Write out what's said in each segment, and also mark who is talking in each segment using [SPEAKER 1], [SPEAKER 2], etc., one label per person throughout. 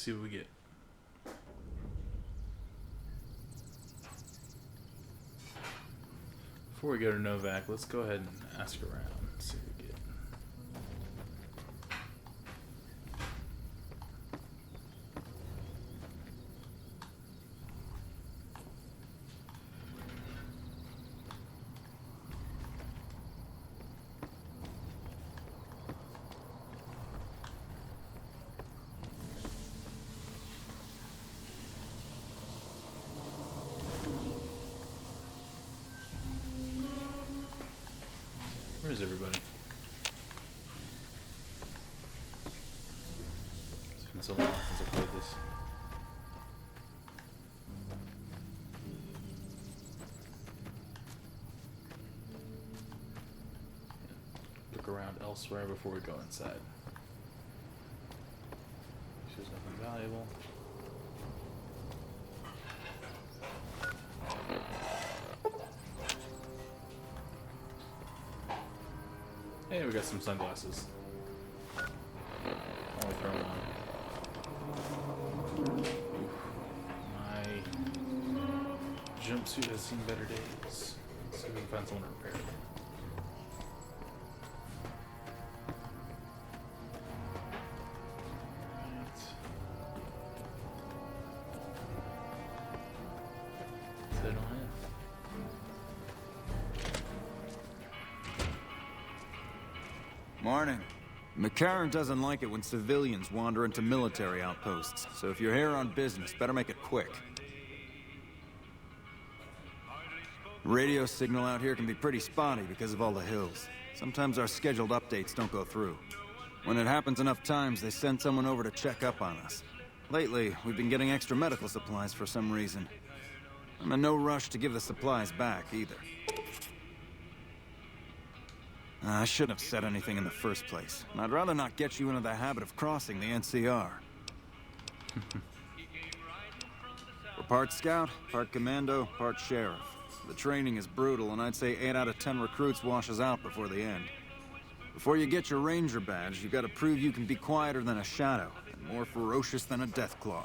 [SPEAKER 1] see what we get. Before we go to Novak, let's go ahead and ask around. See what we get. Where's everybody? It's been so long since I played this. Look around elsewhere before we go inside. There's nothing valuable. Hey, we got some sunglasses. I'll throw them on. My jumpsuit has seen better days. Let's see if we can find someone to repair it. Right. Set on in.
[SPEAKER 2] Morning. McCarran doesn't like it when civilians wander into military outposts, so if you're here on business, better make it quick. Radio signal out here can be pretty spotty because of all the hills. Sometimes our scheduled updates don't go through. When it happens enough times, they send someone over to check up on us. Lately, we've been getting extra medical supplies for some reason. I'm in no rush to give the supplies back, either. I shouldn't have said anything in the first place. I'd rather not get you into the habit of crossing the NCR. We're part scout, part commando, part sheriff. The training is brutal, and I'd say 8 out of 10 recruits washes out before the end. Before you get your ranger badge, you gotta prove you can be quieter than a shadow, and more ferocious than a deathclaw.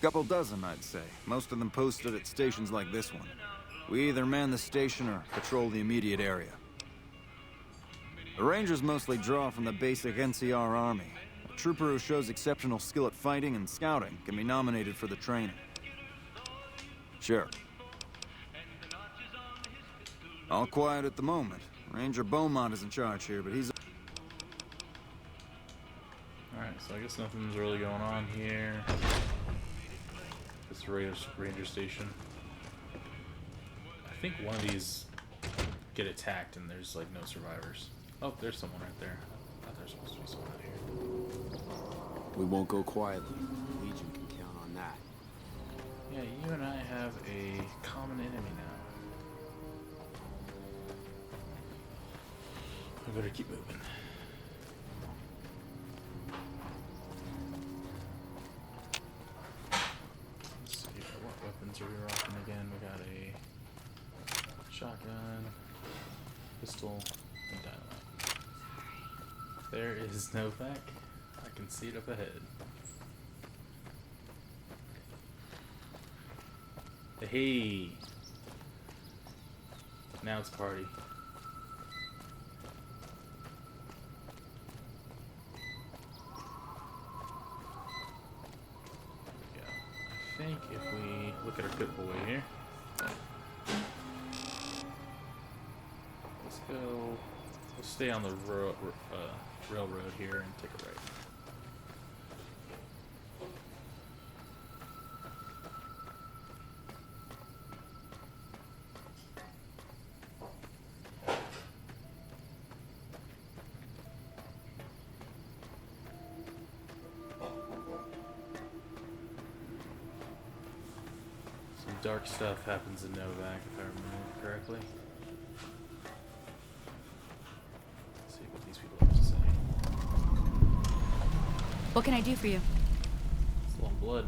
[SPEAKER 2] Couple dozen, I'd say. Most of them posted at stations like this one. We either man the station or patrol the immediate area. The Rangers mostly draw from the basic NCR army. A trooper who shows exceptional skill at fighting and scouting can be nominated for the training. Sure. All quiet at the moment. Ranger Beaumont is in charge here, but he's...
[SPEAKER 1] Alright, so I guess nothing's really going on here. This ranger station. I think one of these get attacked and there's like no survivors. Oh, there's someone right there. I thought there's supposed to be someone out here.
[SPEAKER 3] We won't go quietly. Legion can count on that.
[SPEAKER 1] Yeah, you and I have a common enemy now. We better keep moving. Let's see, what weapons are we rocking again? We got a shotgun, pistol, and dynamite. There is Novak. I can see it up ahead. Hey! Now it's party. There we go. I think if we look at our good boy here. Let's go. We'll stay on the railroad here and take a right. Some dark stuff happens in Novak, if I remember correctly. Let's see what these people have to say.
[SPEAKER 4] What can I do for you?
[SPEAKER 1] It's a lot of blood.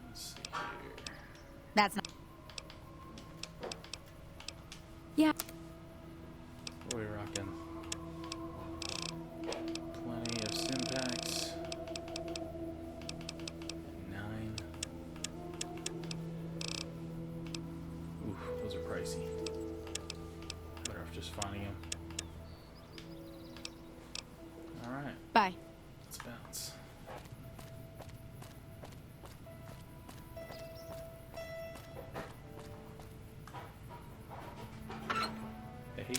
[SPEAKER 1] Let's see here.
[SPEAKER 4] That's not... Yeah.
[SPEAKER 1] What are we rocking? Those are pricey. Better off just finding them. Alright,
[SPEAKER 4] Bye.
[SPEAKER 1] let's bounce. Hey.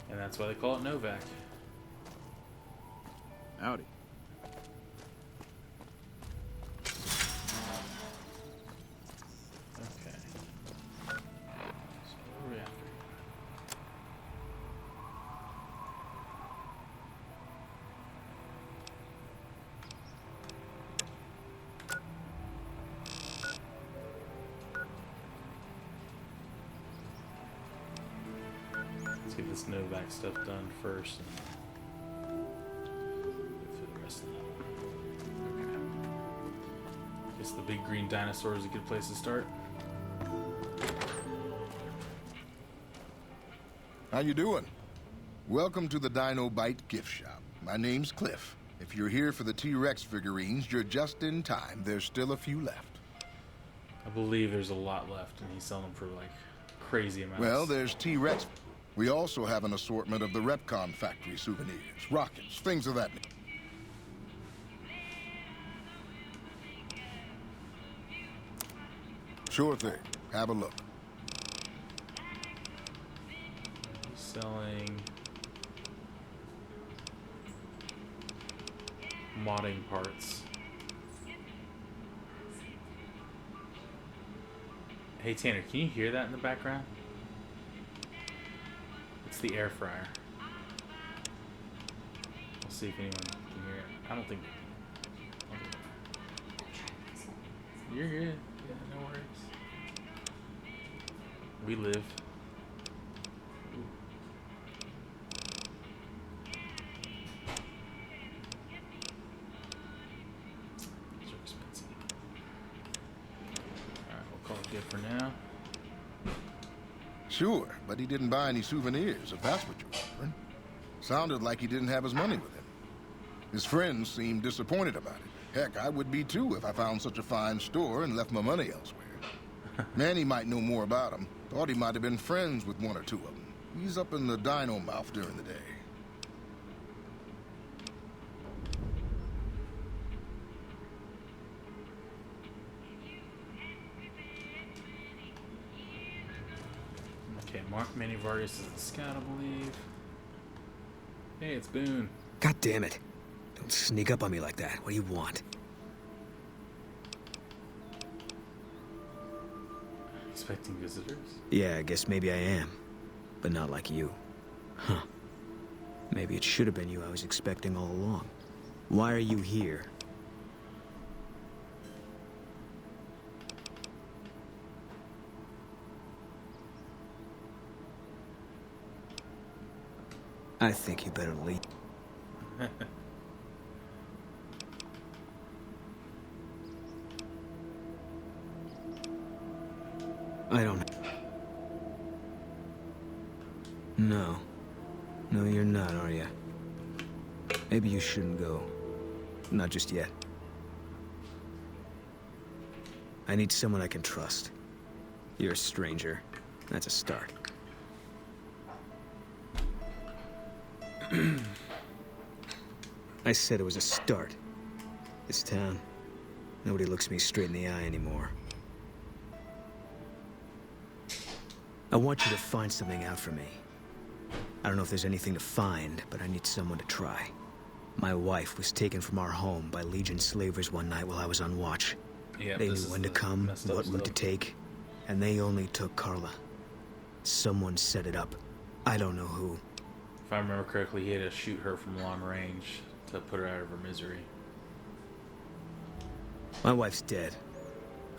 [SPEAKER 1] And that's why they call it Novak.
[SPEAKER 2] Howdy.
[SPEAKER 1] Okay. So what are we after? Let's get this Novak stuff done first. And go through the rest of that. Okay. Guess the big green dinosaur is a good place to start.
[SPEAKER 5] How you doing? Welcome to the Dino Bite gift shop. My name's Cliff. If you're here for the T-Rex figurines, you're just in time. There's still a few left.
[SPEAKER 1] I believe there's a lot left, and he's selling them for like crazy amounts.
[SPEAKER 5] Well, there's T-Rex. We also have an assortment of the Repcon factory souvenirs, rockets, things of that nature. Sure thing. Have a look.
[SPEAKER 1] He's selling modding parts. Hey Tanner, can you hear that in the background? It's the air fryer. We'll see if anyone can hear it. I don't think. You're good. Yeah, no worries. We live. Ooh. These are expensive. Alright, we'll call it good for now.
[SPEAKER 5] Sure, but he didn't buy any souvenirs, if that's what you're wondering. Sounded like he didn't have his money with him. His friends seemed disappointed about it. Heck, I would be too if I found such a fine store and left my money elsewhere. Manny might know more about him. Thought he might have been friends with one or two of them. He's up in the dino mouth during the day.
[SPEAKER 1] Okay, Manny Vargas is the scout, I believe. Hey, it's Boone.
[SPEAKER 6] God damn it. Don't sneak up on me like that. What do you want?
[SPEAKER 1] Expecting visitors?
[SPEAKER 6] Yeah, I guess maybe I am. But not like you. Huh. Maybe it should have been you I was expecting all along. Why are you here? I think you better leave. I don't... No. No, you're not, are you? Maybe you shouldn't go. Not just yet. I need someone I can trust. You're a stranger. That's a start. I said it was a start. This town, nobody looks me straight in the eye anymore. I want you to find something out for me. I don't know if there's anything to find, but I need someone to try. My wife was taken from our home by Legion slavers one night while I was on watch.
[SPEAKER 1] Yeah,
[SPEAKER 6] They knew when to come, what route to take, and they only took Carla. Someone set it up. I don't know who.
[SPEAKER 1] If I remember correctly, he had to shoot her from long range to put her out of her misery.
[SPEAKER 6] My wife's dead.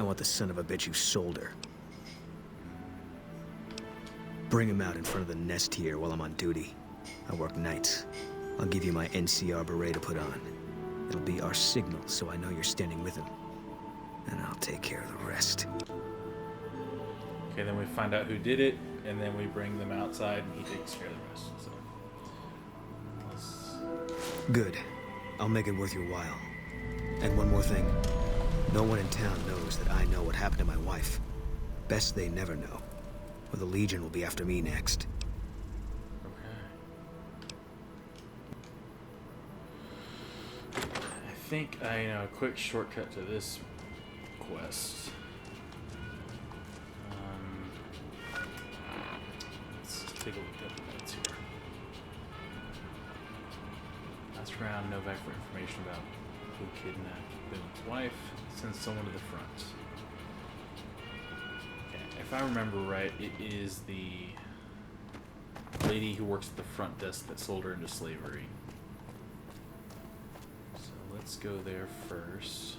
[SPEAKER 6] I want the son of a bitch who sold her. Bring him out in front of the nest here while I'm on duty. I work nights. I'll give you my NCR beret to put on. It'll be our signal, so I know you're standing with him. And I'll take care of the rest.
[SPEAKER 1] Okay, then we find out who did it, and then we bring them outside, and he takes care of the rest. So, let's...
[SPEAKER 6] Good. I'll make it worth your while. And one more thing. No one in town knows that I know what happened to my wife. Best they never know. Or the Legion will be after me next.
[SPEAKER 1] Okay. I think I know a quick shortcut to this quest. Let's take a look at the notes here. Ask around Novak for information about who kidnapped Boone's wife. Send someone to the front. Okay, if I remember right, it is the lady who works at the front desk that sold her into slavery. So let's go there first.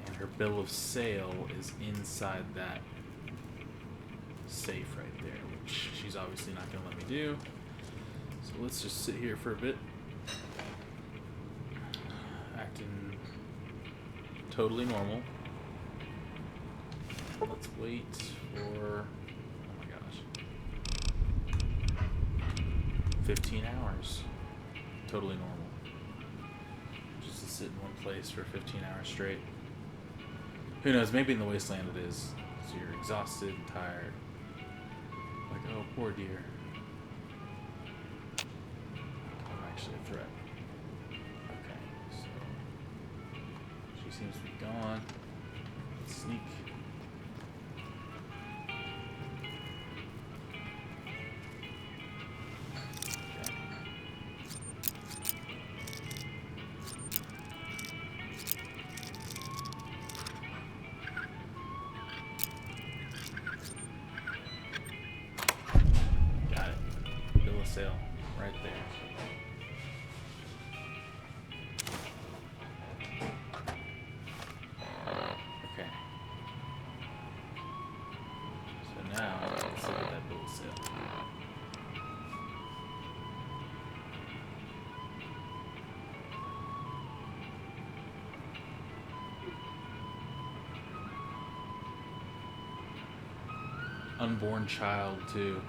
[SPEAKER 1] And her bill of sale is inside that safe right there, which she's obviously not going to let me do. So let's just sit here for a bit. Acting totally normal. Let's wait for, oh my gosh, 15 hours. Totally normal. Just to sit in one place for 15 hours straight. Who knows, maybe in the wasteland it is. So you're exhausted and tired. Like, oh, poor dear. I'm actually a threat. Okay, so she seems to be gone. Let's sneak. Okay. Got it. Bill of sale right there. Okay. So now let's look at that bill of sale. Unborn child too.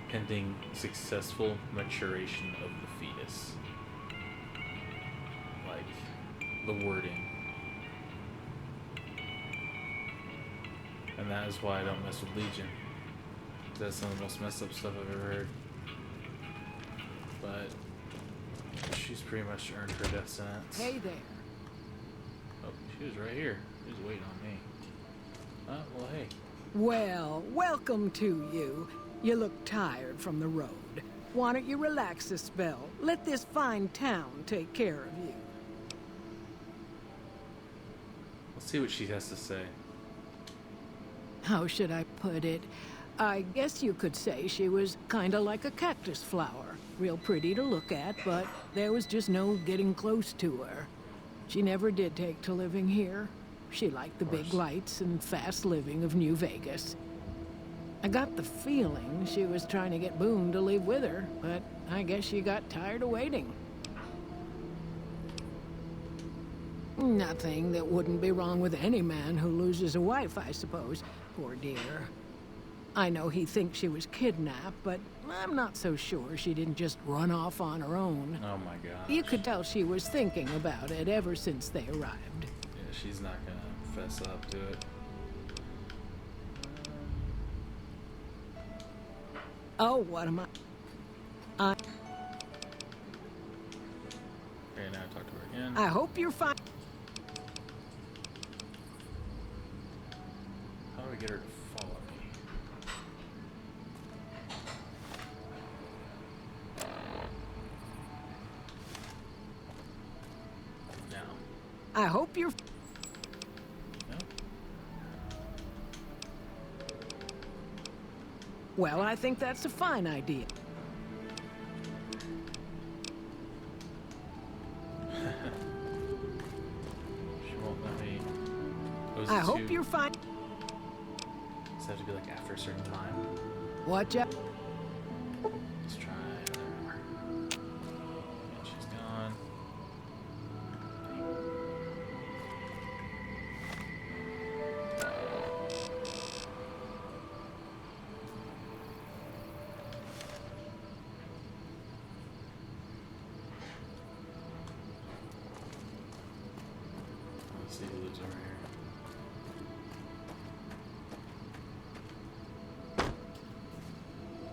[SPEAKER 1] Pending successful maturation of the fetus. Like the wording. And that is why I don't mess with Legion. That's some of the most messed up stuff I've ever heard. But she's pretty much earned her death sentence.
[SPEAKER 7] Hey there.
[SPEAKER 1] Oh, she was right here. She was waiting on me. Well, hey.
[SPEAKER 7] Well, welcome to you. You look tired from the road. Why don't you relax a spell? Let this fine town take care of you.
[SPEAKER 1] Let's see what she has to say.
[SPEAKER 7] How should I put it? I guess you could say she was kinda like a cactus flower. Real pretty to look at, but there was just no getting close to her. She never did take to living here. She liked the big lights and fast living of New Vegas. I got the feeling she was trying to get Boone to live with her, but I guess she got tired of waiting. Nothing that wouldn't be wrong with any man who loses a wife, I suppose. Poor dear. I know he thinks she was kidnapped, but I'm not so sure she didn't just run off on her own.
[SPEAKER 1] Oh my god.
[SPEAKER 7] You could tell she was thinking about it ever since they arrived.
[SPEAKER 1] Yeah, she's not gonna fess up to it.
[SPEAKER 7] Oh, what am I?
[SPEAKER 1] Okay, now I talk to her again.
[SPEAKER 7] I hope you're fine.
[SPEAKER 1] How do I get her to follow me? Now.
[SPEAKER 7] I hope you're...
[SPEAKER 1] No?
[SPEAKER 7] Well, I think that's a fine idea.
[SPEAKER 1] She won't let me.
[SPEAKER 7] I hope you're fine.
[SPEAKER 1] Does it have to be like after a certain time?
[SPEAKER 7] Watch out.
[SPEAKER 1] Let's try another hour. And she's gone. Let's see who lives over here.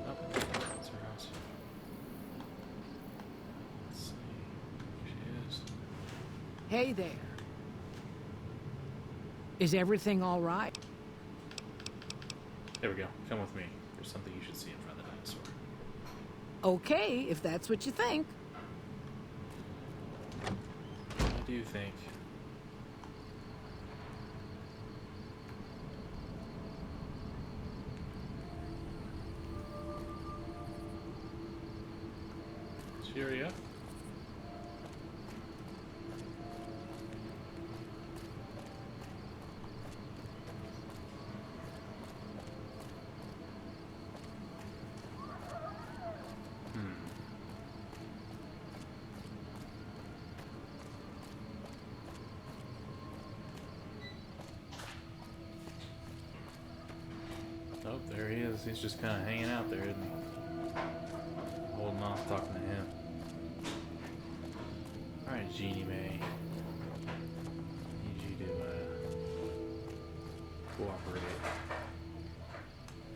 [SPEAKER 1] Oh, that's her house. Let's see. Here she is.
[SPEAKER 7] Hey there. Is everything all right?
[SPEAKER 1] There we go. Come with me. There's something you should see in front of the dinosaur.
[SPEAKER 7] Okay, if that's what you think.
[SPEAKER 1] I do think. Is she already up? Oh, there he is. He's just kind of hanging out there, isn't he? Holding off, talking to him. Alright, Jeannie Mae. Need you to cooperate.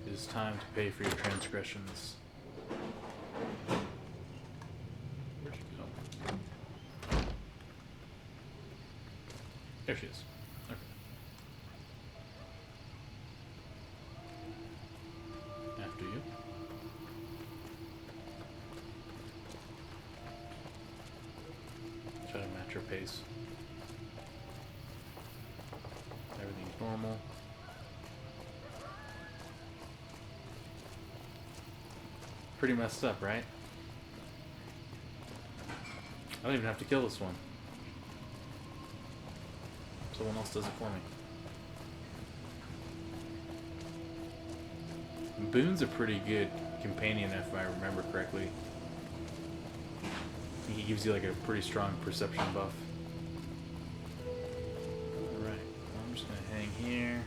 [SPEAKER 1] It is time to pay for your transgressions. Where'd she go? There she is. Okay. After you. Try to match her pace. Everything's normal. Pretty messed up, right? I don't even have to kill this one. Someone else does it for me. Boone's a pretty good companion, if I remember correctly. He gives you like a pretty strong perception buff. Alright, I'm just gonna hang here.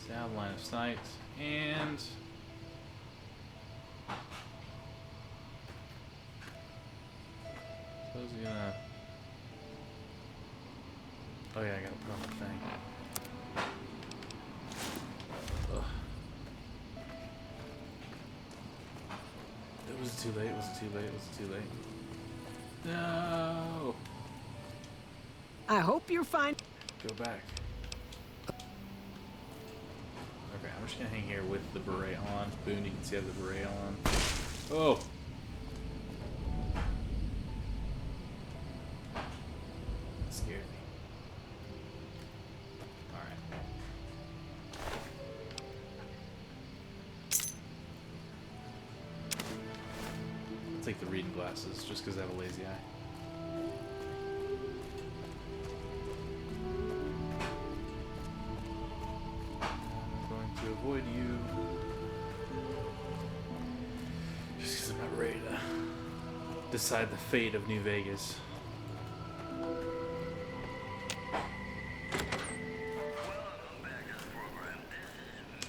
[SPEAKER 1] Stay out of line of sight. And suppose he's gonna. Oh yeah, I gotta put on the thing. Ugh. Was it too late? Was it too late? Was it too late? No!
[SPEAKER 7] I hope you're fine.
[SPEAKER 1] Go back. Okay, I'm just gonna hang here with the beret on. Boone, you can see I have the beret on. Oh! That scared me. Alright. I'll take the reading glasses just because I have a lazy eye. I'm going to avoid you just because I'm not ready to decide the fate of New Vegas.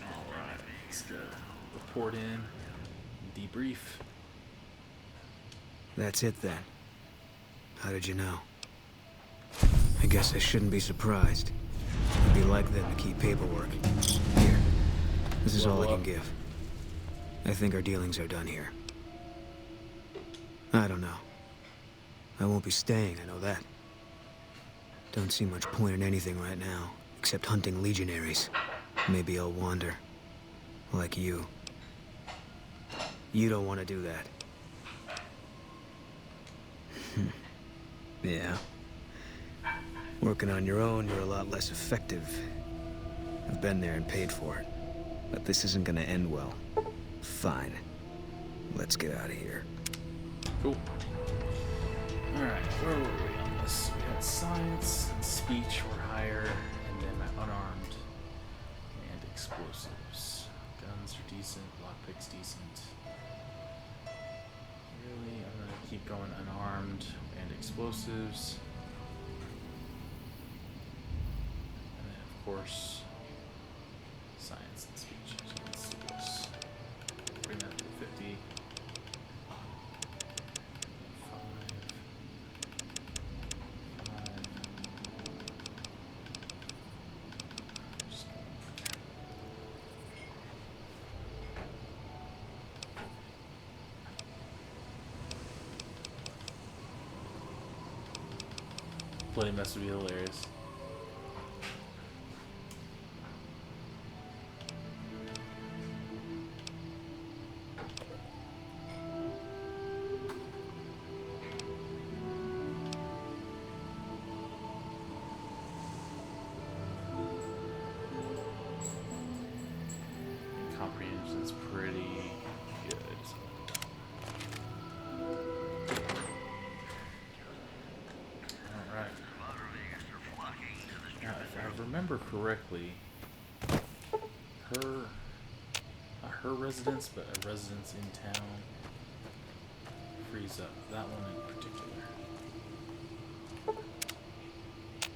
[SPEAKER 1] Alright, let's go. Report in, debrief.
[SPEAKER 6] That's it then. How did you know? I guess I shouldn't be surprised. It'd be like them to keep paperwork. Here. This is all I can give. I think our dealings are done here. I don't know. I won't be staying, I know that. Don't see much point in anything right now, except hunting legionaries. Maybe I'll wander. Like you. You don't want to do that. Yeah. Working on your own, you're a lot less effective. I've been there and paid for it. But this isn't gonna end well. Fine. Let's get out of here.
[SPEAKER 1] Cool. Alright, where were we on this? We had science and speech were higher, and then unarmed and explosive. decent. Lockpick's decent. Really, I'm gonna keep going unarmed and explosives. And then, of course, science and speech. So let's do this. Bring that to 50. 5. 5. Just go there. Bloody mess would be hilarious. Comprehension's pretty good. Alright. Now, if I remember correctly, not her residence, but a residence in town frees up. That one in particular. Can't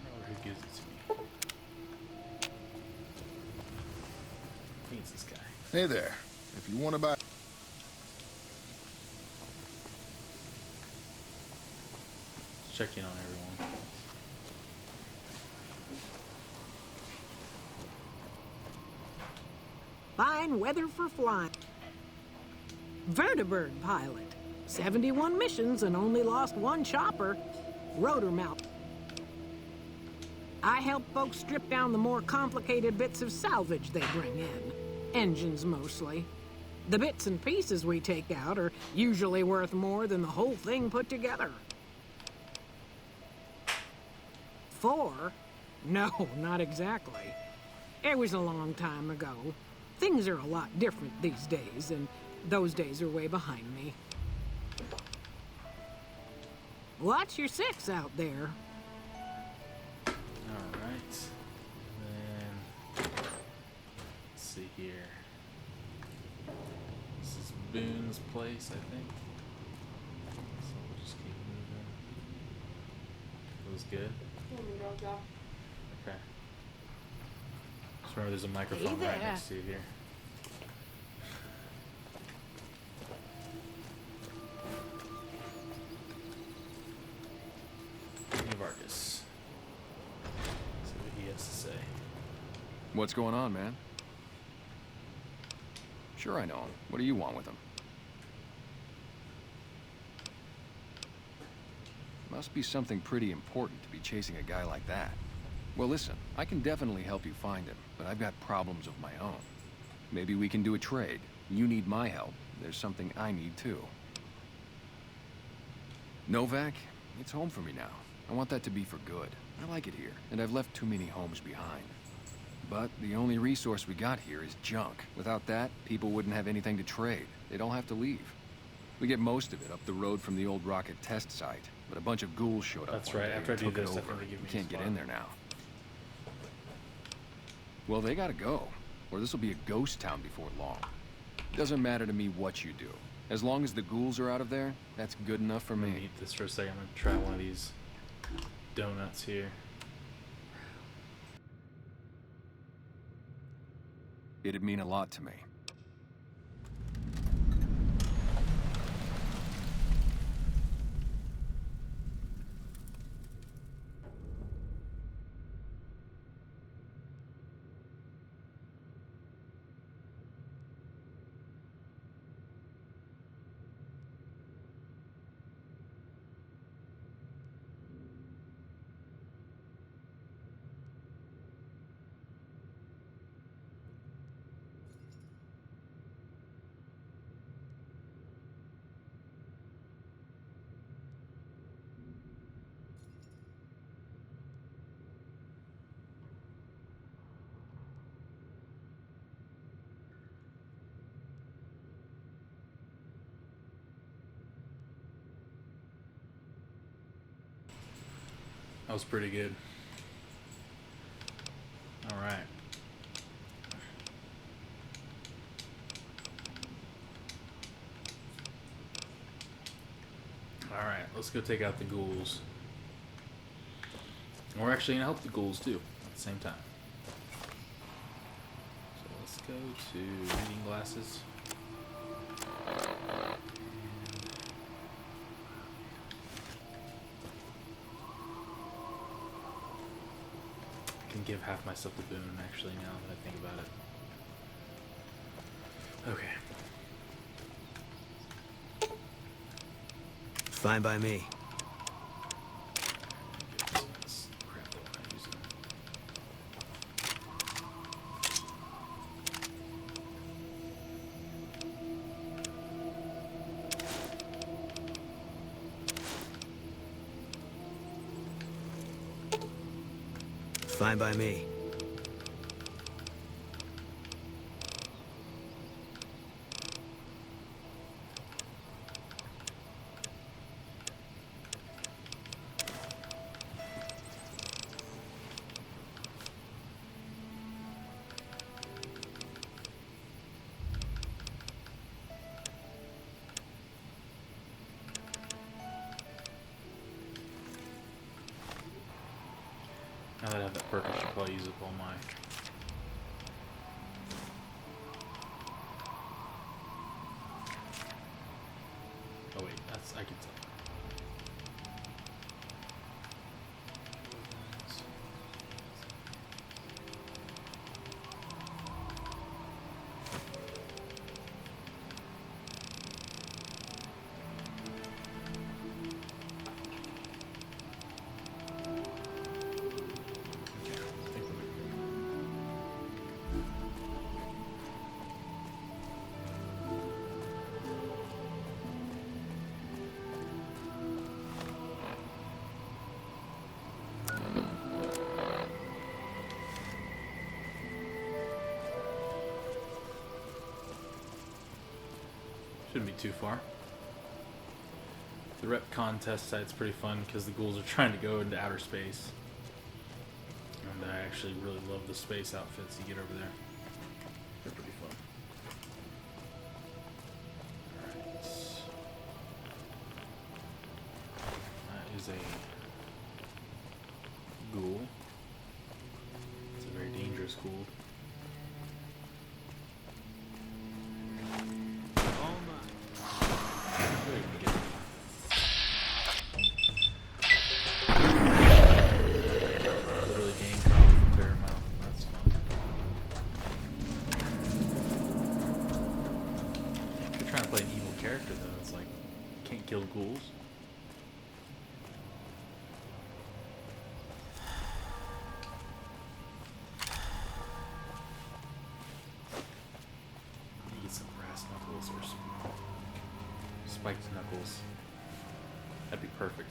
[SPEAKER 1] remember who gives it to me. I think it's this guy.
[SPEAKER 5] Hey there. If you want to buy...
[SPEAKER 1] Let's check in on everyone.
[SPEAKER 7] Fine weather for flying. Vertibird pilot. 71 missions and only lost one chopper. Rotor mount. I help folks strip down the more complicated bits of salvage they bring in. Engines mostly. The bits and pieces we take out are usually worth more than the whole thing put together. 4? No, not exactly. It was a long time ago. Things are a lot different these days, and those days are way behind me. Watch your 6 out there.
[SPEAKER 1] Alright. Then let's see here. This is Boone's place, I think. So we'll just keep moving. Feels good. Okay. Just remember there's a microphone
[SPEAKER 7] Hey
[SPEAKER 1] right
[SPEAKER 7] there.
[SPEAKER 1] next to you here. Vargas. See what he has to say.
[SPEAKER 8] What's going on, man? Sure I know him. What do you want with him? Must be something pretty important to be chasing a guy like that. Well, listen, I can definitely help you find him, but I've got problems of my own. Maybe we can do a trade. You need my help. There's something I need too. Novak, it's home for me now. I want that to be for good. I like it here, and I've left too many homes behind. But the only resource we got here is junk. Without that, people wouldn't have anything to trade. They'd all have to leave. We get most of it up the road from the old rocket test site, but a bunch of ghouls showed up.
[SPEAKER 1] That's
[SPEAKER 8] one
[SPEAKER 1] right,
[SPEAKER 8] day
[SPEAKER 1] after I
[SPEAKER 8] and
[SPEAKER 1] do
[SPEAKER 8] took it
[SPEAKER 1] this,
[SPEAKER 8] over.
[SPEAKER 1] definitely give me
[SPEAKER 8] We can't
[SPEAKER 1] a
[SPEAKER 8] get
[SPEAKER 1] spot.
[SPEAKER 8] in there now. Well, they gotta go, or this will be a ghost town before long. Doesn't matter to me what you do. As long as the ghouls are out of there, that's good enough for
[SPEAKER 1] I'm gonna
[SPEAKER 8] me.
[SPEAKER 1] eat this for a second. I'm gonna try one of these donuts here.
[SPEAKER 8] It'd mean a lot to me.
[SPEAKER 1] That was pretty good. All right. let's go take out the ghouls. And we're actually gonna help the ghouls too at the same time. So let's go to reading glasses. I can give half myself the boon actually now that I think about it. Okay.
[SPEAKER 6] Fine by me.
[SPEAKER 1] Crap, what am I using?
[SPEAKER 6] Fine by me.
[SPEAKER 1] Now that I have that perk, I should probably use up all my... Oh wait, that's... I can tell. Shouldn't be too far. The rep contest site's pretty fun because the ghouls are trying to go into outer space. And I actually really love the space outfits you get over there. They're pretty fun. Alright. That is a ghoul. It's a very dangerous ghoul. Kill ghouls. Need some brass knuckles or some spiked knuckles. That'd be perfect.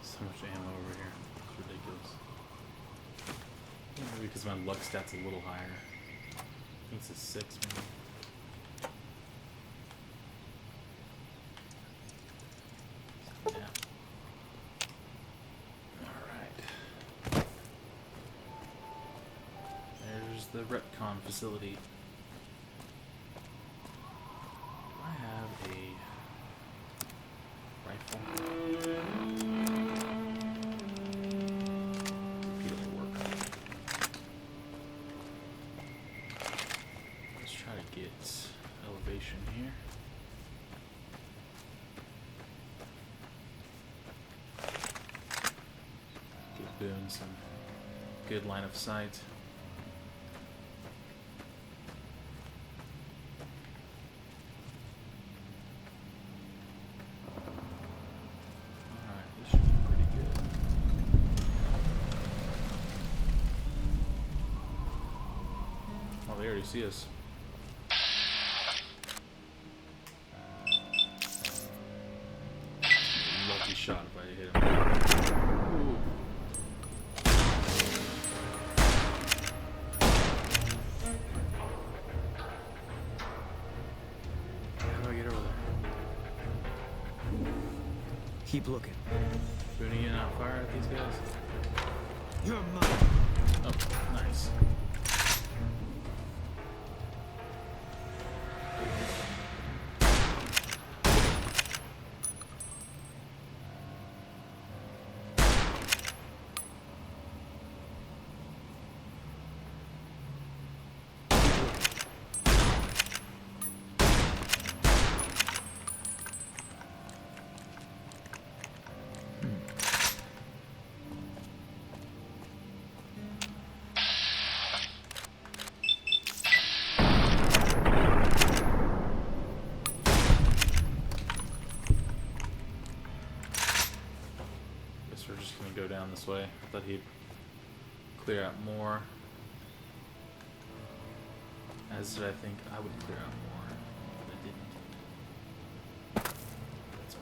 [SPEAKER 1] So much ammo over here. It's ridiculous. Maybe because my luck stat's a little higher. I think it's a 6 maybe. the retcon facility. I have a rifle. Repeatable work. Let's try to get elevation here. Give Boone some good line of sight. Alright, this should be pretty good. Oh, they already see us. Lucky shot if I hit him. Ooh.
[SPEAKER 6] Keep looking.
[SPEAKER 1] Boone, you not fire at these guys?
[SPEAKER 6] You're mine.
[SPEAKER 1] Oh, nice. We're just gonna go down this way. I thought he'd clear out more. As did I think I would clear out more, but I didn't. That's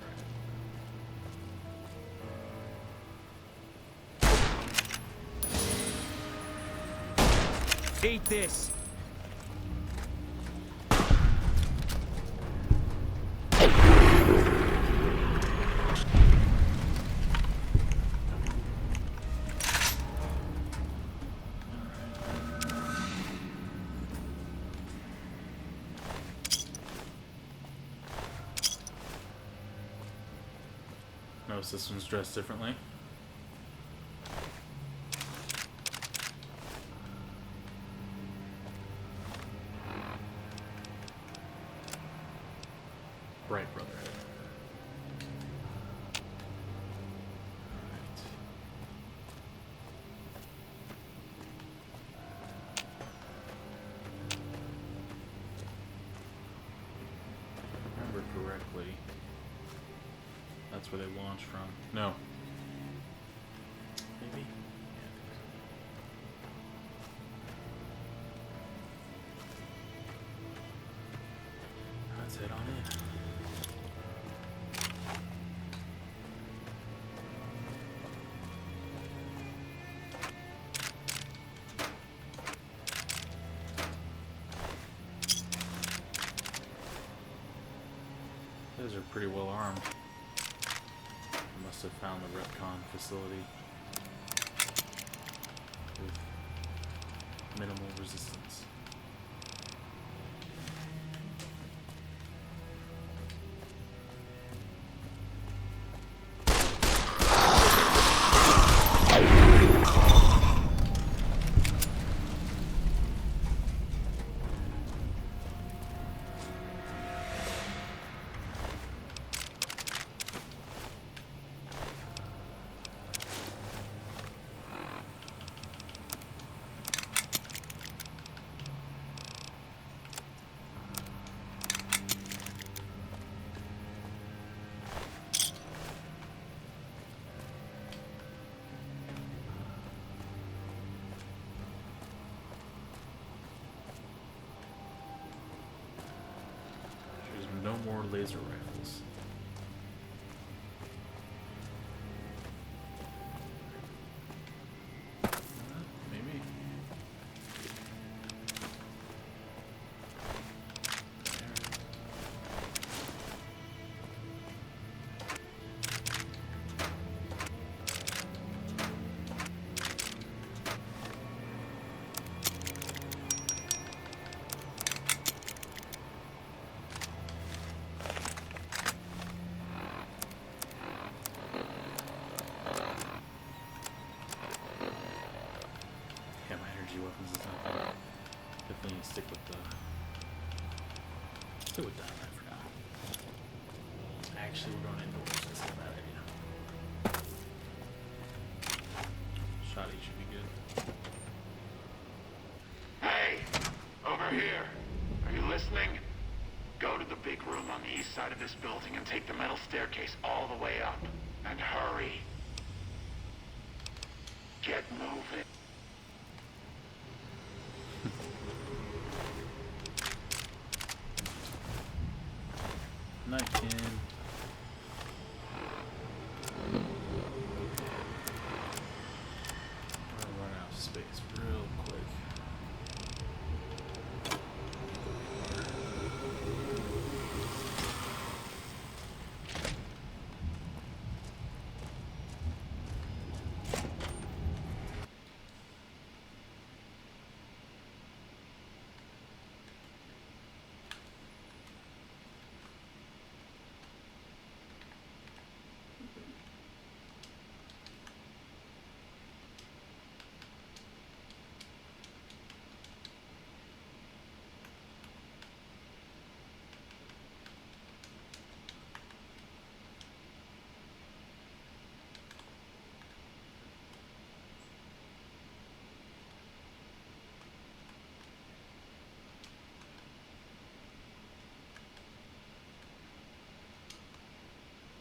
[SPEAKER 1] alright.
[SPEAKER 6] Eat this.
[SPEAKER 1] Notice this one's dressed differently. Bright Brotherhood. Alright. If I remember correctly, that's where they launch from. No. Maybe? Yeah, I think so. Let's head on in. Those are pretty well armed. Must have found the retcon facility with minimal resistance. No more laser rifles. Maybe. weapons is not bad. Definitely stick with dynamite for now. Actually, we're going indoors. That's not a bad idea. Shotty should be good.
[SPEAKER 9] Hey, over here. Are you listening? Go to the big room on the east side of this building and take the metal staircase all the way up. And hurry. Get moving.
[SPEAKER 1] Night, Ken. We're running out of space real quick.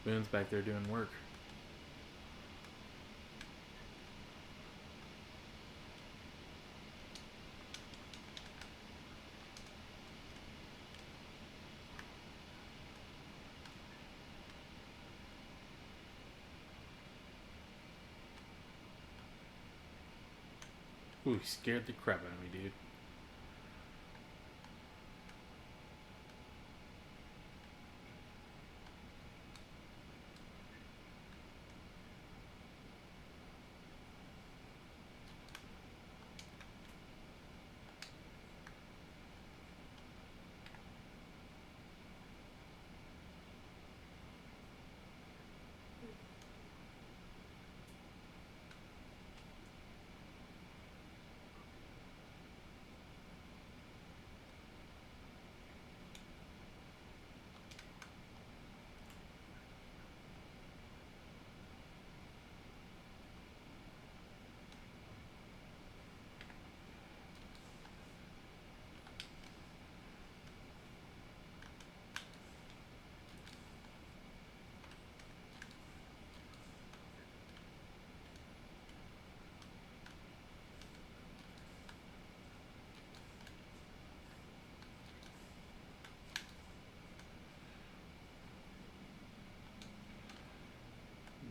[SPEAKER 1] Boone's back there doing work. Ooh, he scared the crap out of me, dude.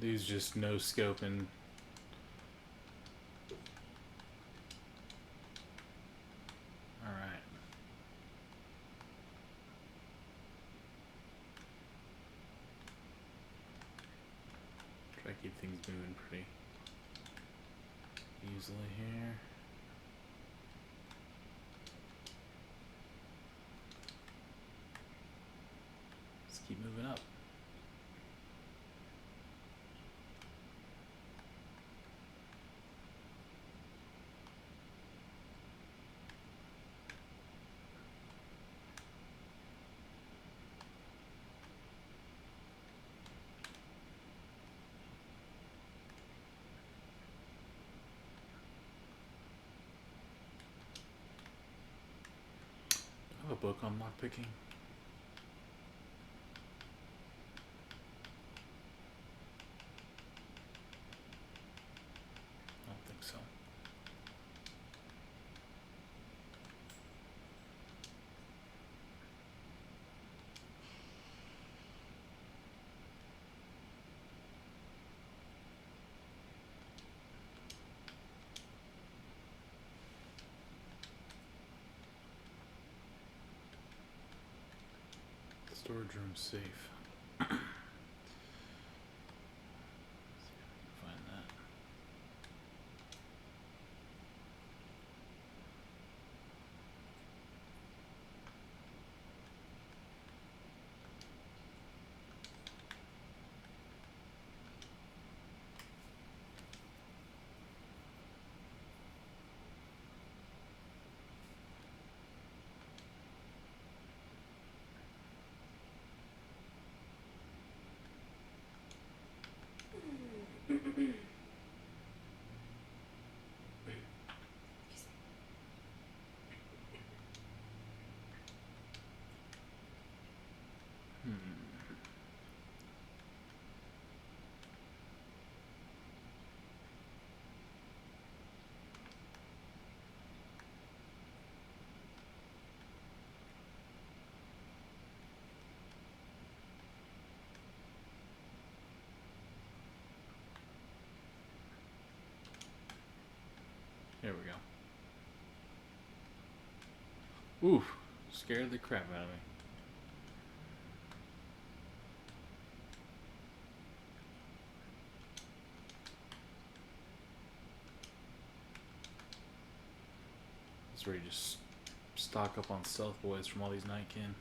[SPEAKER 1] Dude's just no scoping. Alright. Try to keep things moving pretty easily here. Let's keep moving up. I have a book on lockpicking. I don't think so. Storage room safe. See if I can find that. There we go. Ooh, scared the crap out of me. That's where you just stock up on stealth boys from all these nightkin.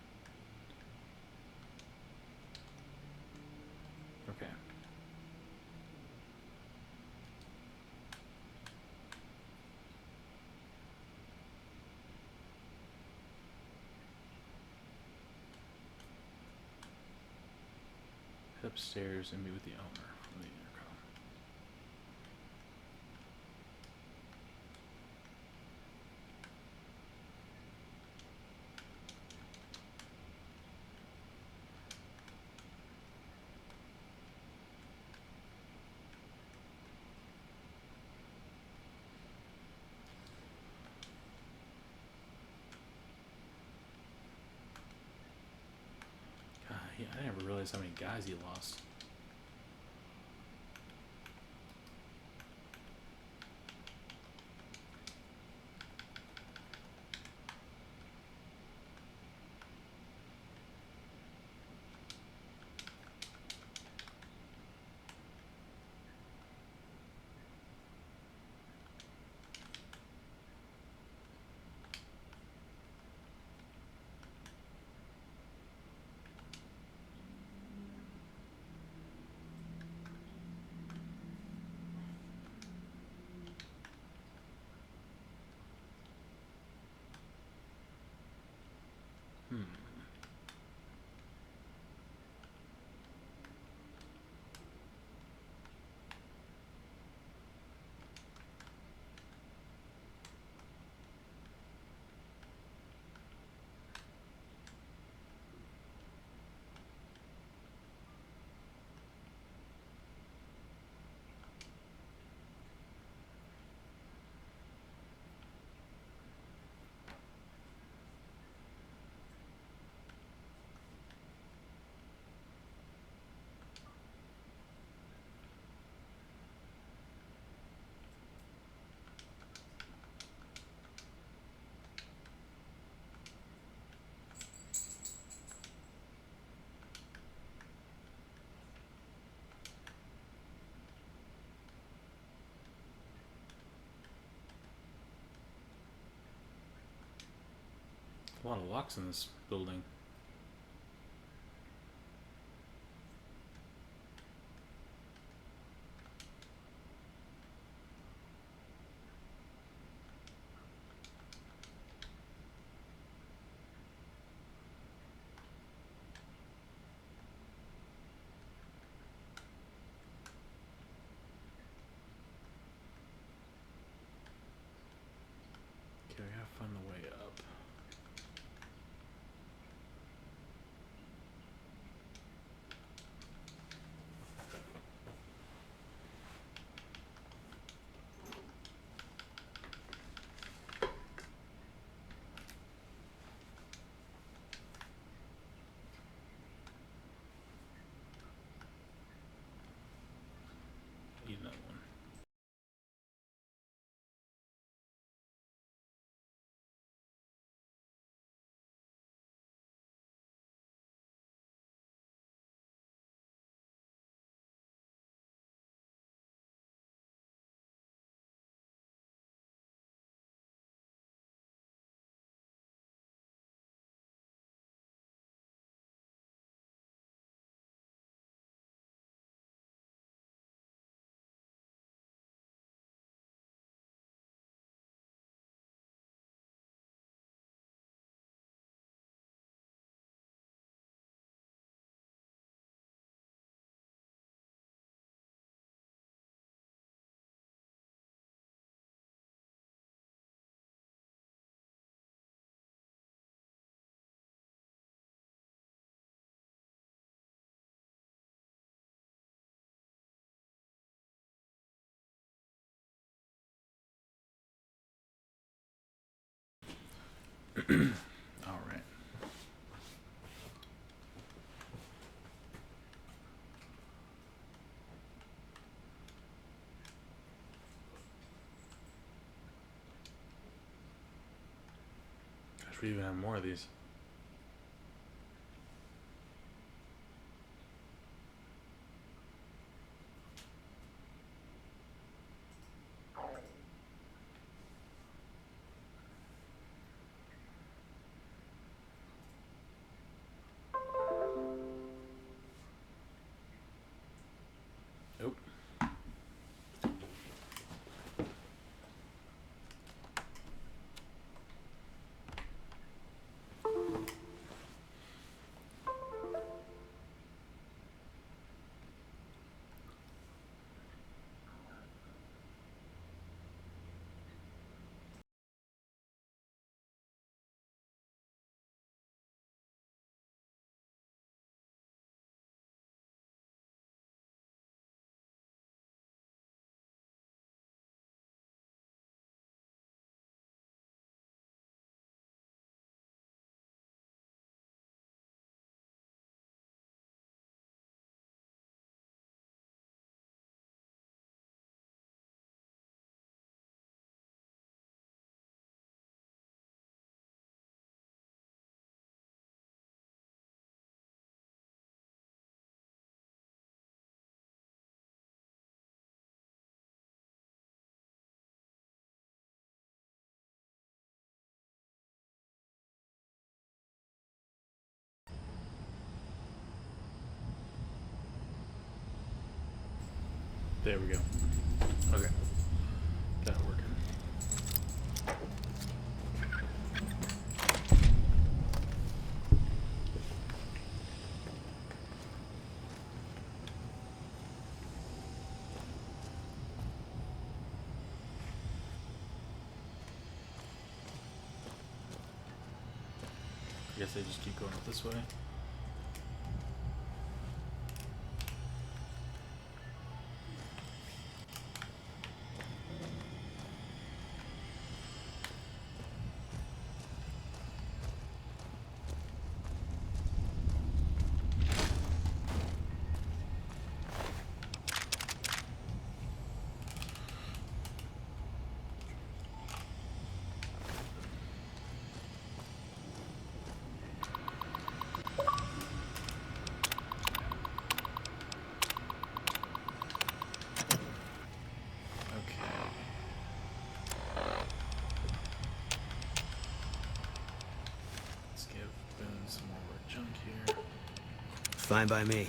[SPEAKER 1] Okay. Head upstairs and meet with the owner from the intercom. God, I never realized how many guys he lost. A lot of locks in this building. Okay, we gotta find the way up. Need another one. All right. we even have more of these. Nope. There we go. Okay. Got it working. I guess they just keep going up this way.
[SPEAKER 6] Fine by me.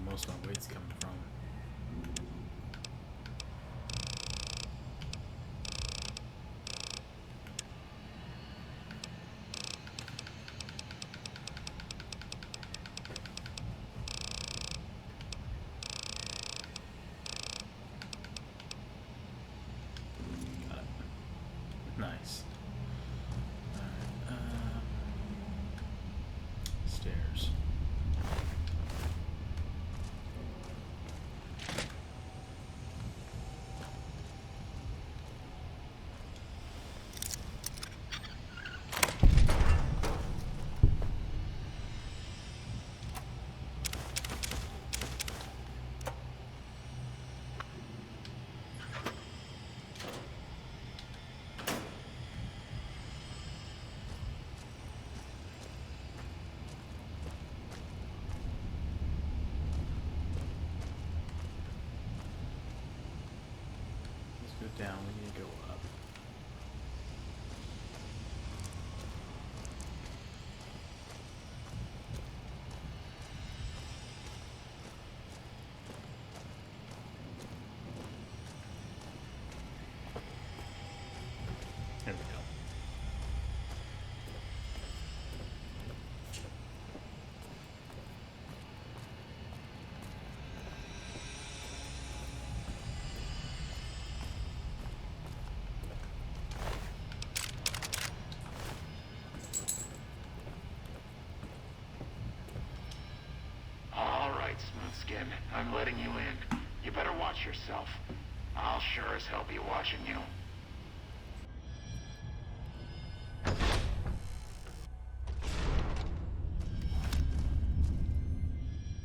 [SPEAKER 6] Most of my weight's coming from. Got it. Nice. Alright, stairs. Down, we need to go up. There we go.
[SPEAKER 9] I'm letting you in. You better watch yourself. I'll sure as hell be watching you.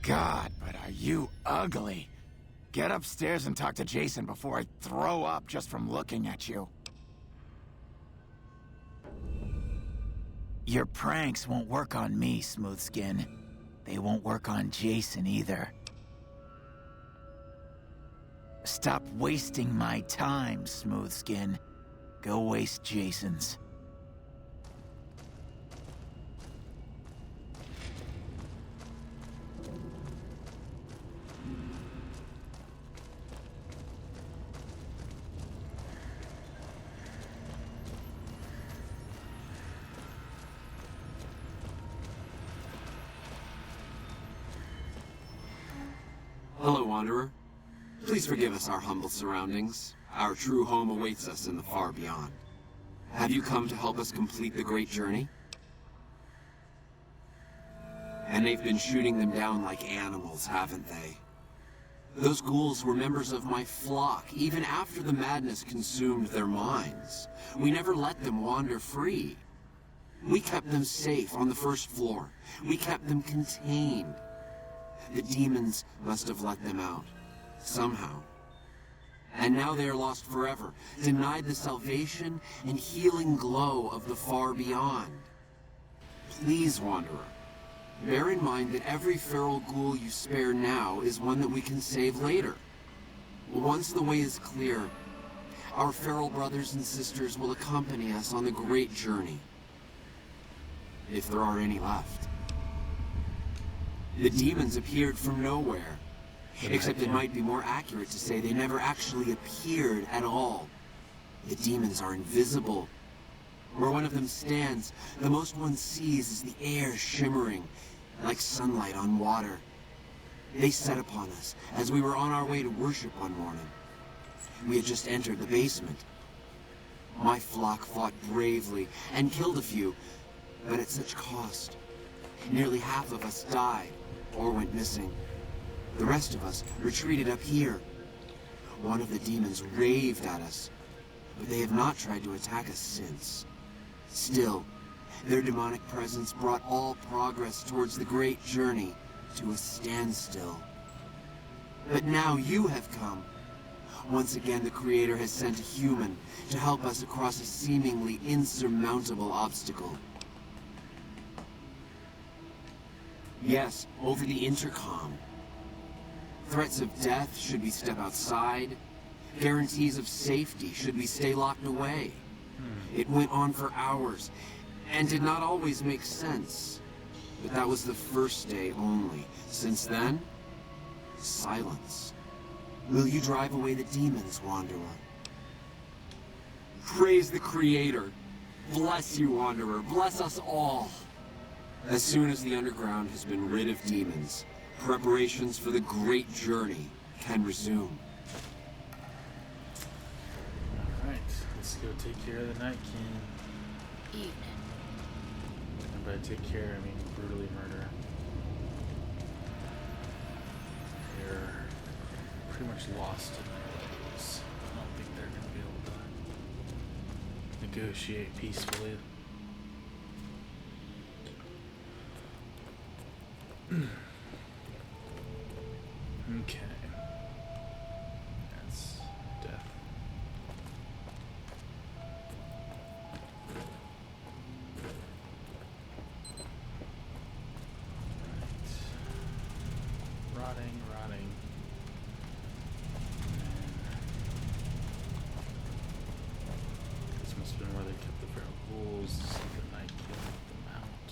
[SPEAKER 10] God, but are you ugly. Get upstairs and talk to Jason before I throw up just from looking at you. Your pranks won't work on me, Smoothskin. They won't work on Jason either. Stop wasting my time, Smoothskin. Go waste Jason's.
[SPEAKER 11] Hello, Wanderer. Please forgive us our humble surroundings. Our true home awaits us in the far beyond. Have you come to help us complete the great journey? And they've been shooting them down like animals, haven't they? Those ghouls were members of my flock, even after the madness consumed their minds. We never let them wander free. We kept them safe on the first floor. We kept them contained. The demons must have let them out, somehow. And now they are lost forever, denied the salvation and healing glow of the far beyond. Please, Wanderer, bear in mind that every feral ghoul you spare now is one that we can save later. Once the way is clear, our feral brothers and sisters will accompany us on the great journey. If there are any left. The demons appeared from nowhere. Except it might be more accurate to say they never actually appeared at all. The demons are invisible. Where one of them stands, the most one sees is the air shimmering, like sunlight on water. They set upon us as we were on our way to worship one morning. We had just entered the basement. My flock fought bravely and killed a few, but at such cost. Nearly half of us died or went missing. The rest of us retreated up here. One of the demons raved at us, but they have not tried to attack us since. Still, their demonic presence brought all progress towards the great journey to a standstill. But now you have come. Once again, the Creator has sent a human to help us across a seemingly insurmountable obstacle. Yes, over the intercom. Threats of death should we step outside. Guarantees of safety should we stay locked away. It went on for hours, and did not always make sense. But that was the first day only. Since then, silence. Will you drive away the demons, Wanderer? Praise the Creator. Bless you, Wanderer. Bless us all. As soon as the underground has been rid of demons, preparations for the great journey can resume.
[SPEAKER 1] Alright, let's go take care of the Night King.
[SPEAKER 4] Evening.
[SPEAKER 1] And by take care, I mean brutally murder. They're pretty much lost in their ways. I don't think they're going to be able to negotiate peacefully. Okay. That's death. Right. Rotting. This must have been where they kept the feral ghouls. The Night King let them out.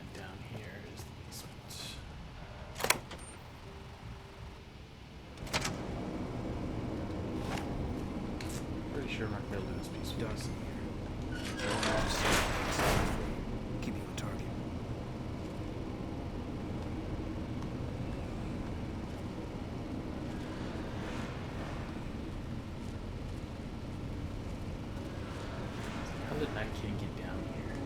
[SPEAKER 1] And down here is the basement. Pretty sure I'm not gonna be able to do this piece with this.
[SPEAKER 6] Keep you on target.
[SPEAKER 1] How did Night King get down here?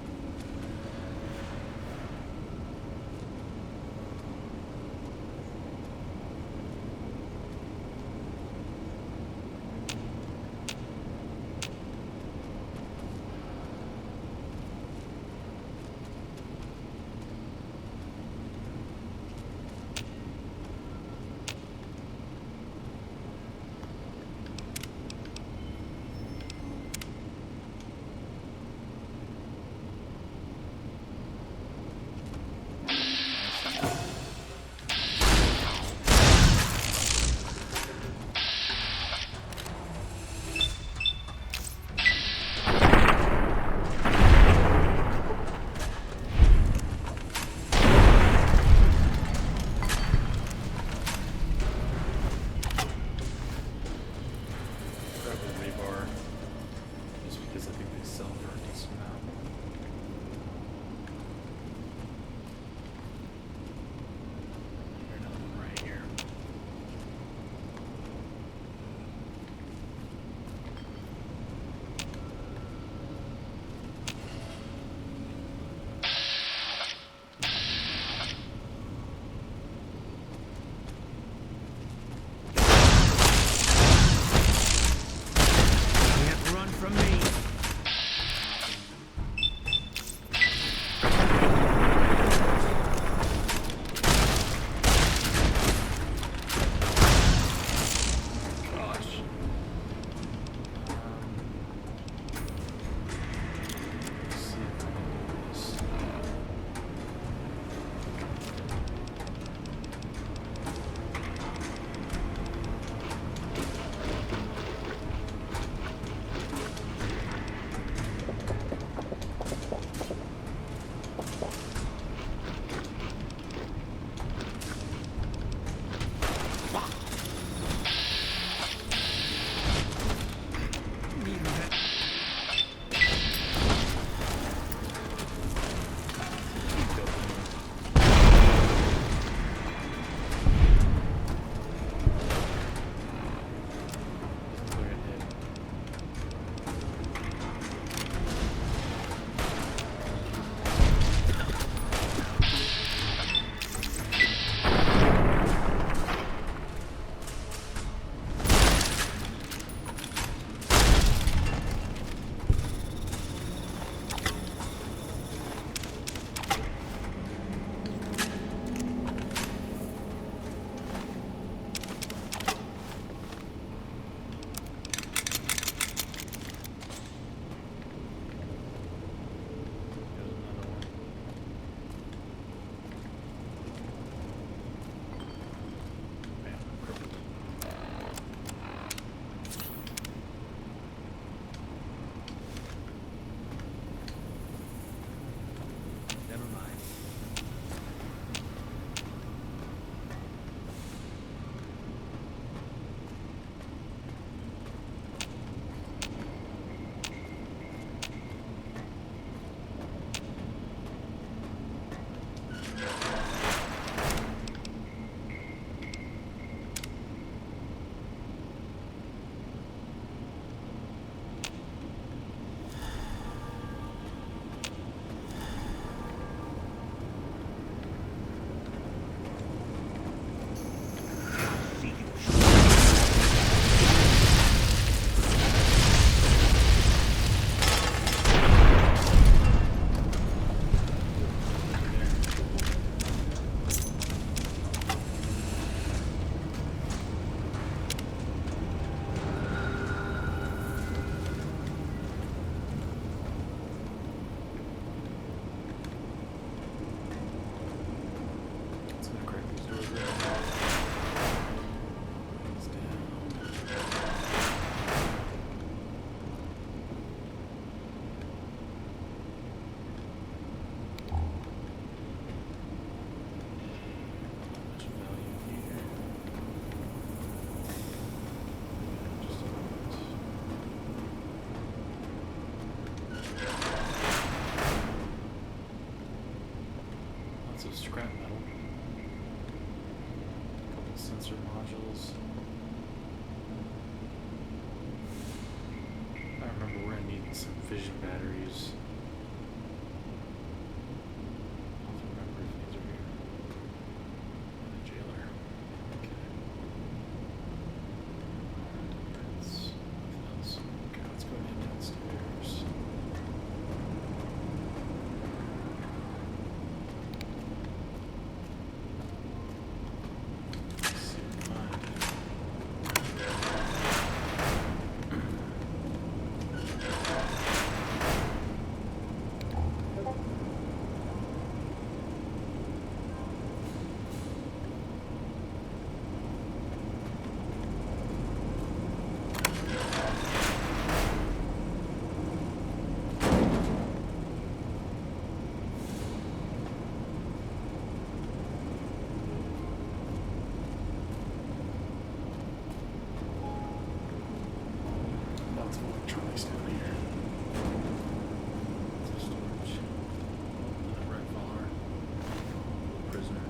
[SPEAKER 1] sensor modules. I remember we're gonna need some vision batteries. I don't remember if these are here. The jailer. Okay. That's nothing else. Okay, let's go ahead downstairs. Let's see what we find. Lots of electronics down here. Some storage. Another red bar. Prisoner.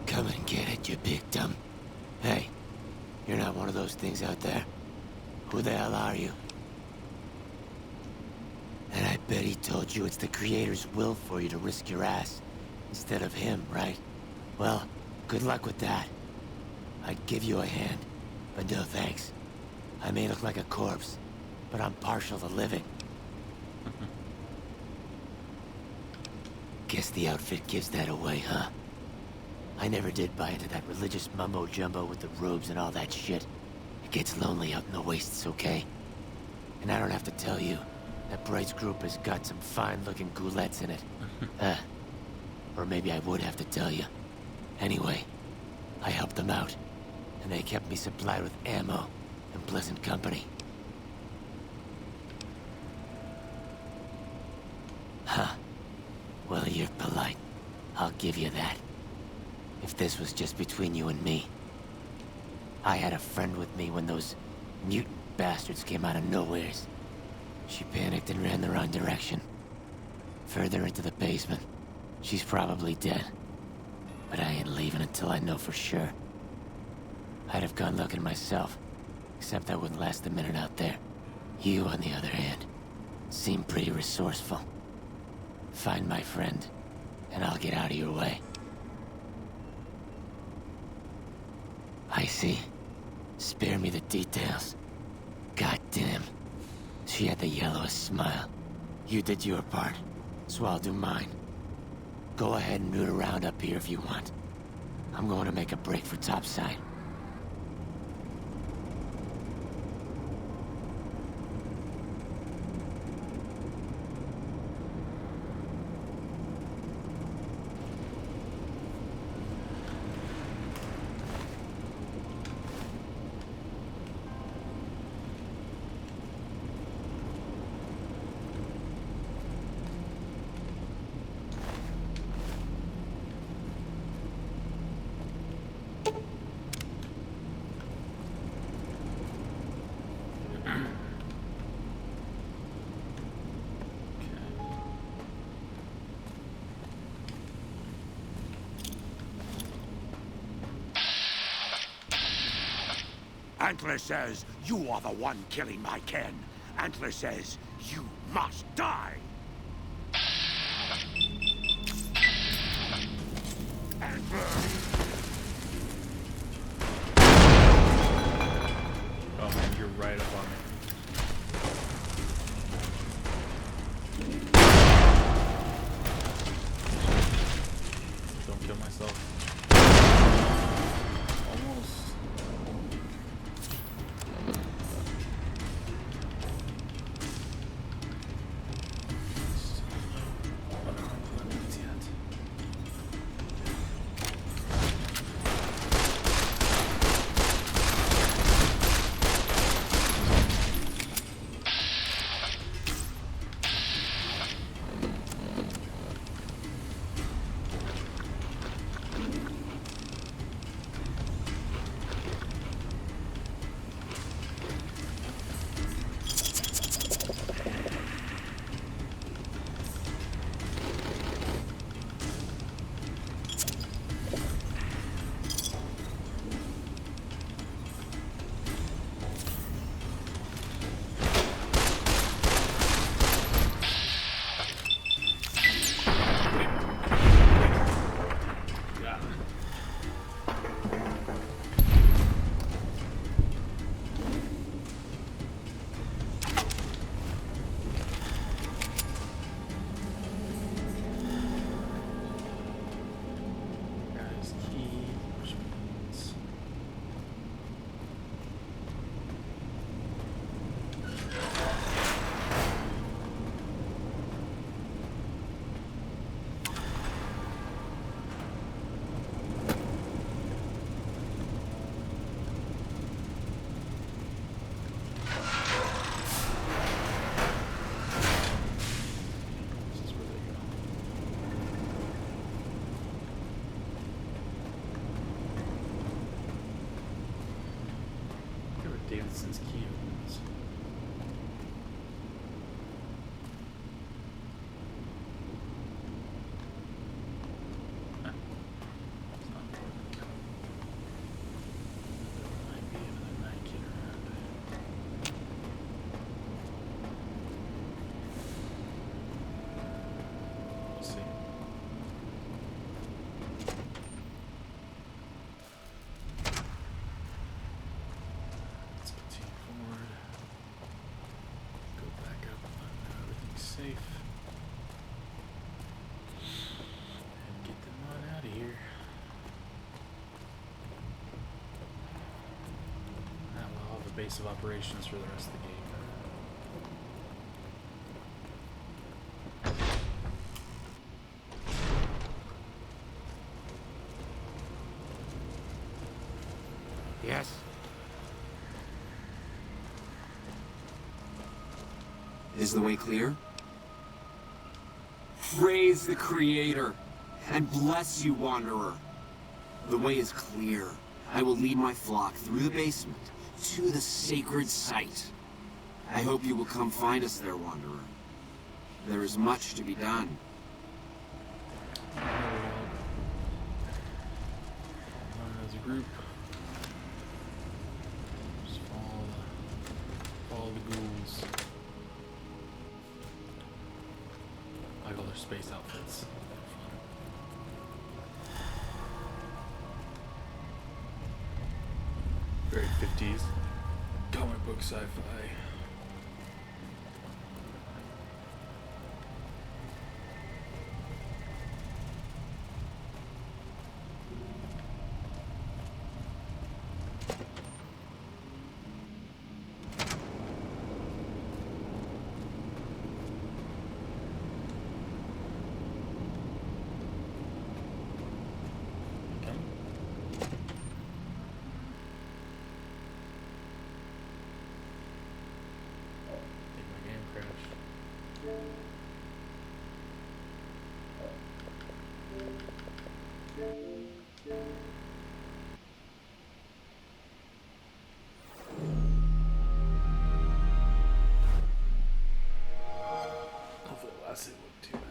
[SPEAKER 11] Come and get it, you big dumb. Hey, you're not one of those things out there. Who the hell are you? And I bet he told you it's the Creator's will for you to risk your ass instead of him, right? Well, good luck with that. I'd give you a hand, but no thanks. I may look like a corpse, but I'm partial to living. Guess the outfit gives that away, huh? I never did buy into that religious mumbo-jumbo with the robes and all that shit. It gets lonely out in the wastes, okay? And I don't have to tell you, that Bright's group has got some fine-looking goulettes in it. Or maybe I would have to tell you. Anyway, I helped them out, and they kept me supplied with ammo and pleasant company. Huh. Well, you're polite. I'll give you that. If this was just between you and me. I had a friend with me when those mutant bastards came out of nowheres. She panicked and ran the wrong direction. Further into the basement. She's probably dead. But I ain't leaving until I know for sure. I'd have gone looking myself, except I wouldn't last a minute out there. You, on the other hand, seem pretty resourceful. Find my friend, and I'll get out of your way. I see. Spare me the details. Goddamn. She had the yellowest smile. You did your part, so I'll do mine. Go ahead and root around up here if you want. I'm going to make a break for topside.
[SPEAKER 10] Antler says you are the one killing my kin. Antler says you must die. Antler!
[SPEAKER 1] Oh man, you're right up on me. Don't kill myself. Almost. Davidson's key opens. Huh. It's not important. There might be another night kid around. We'll see. Let's continue forward. Go back up. Let them know everything's safe. And get them on out of here. Now we'll have a base of operations for the rest of the game.
[SPEAKER 10] Yes?
[SPEAKER 11] Is the way clear? Praise the Creator, and bless you, Wanderer. The way is clear. I will lead my flock through the basement to the sacred site. I hope you will come find us there, Wanderer. There is much to be done.
[SPEAKER 1] As a group, just follow the ghouls. I like all their space outfits. Very 50s comic book sci-fi. Hopefully the last scene wouldn't too bad.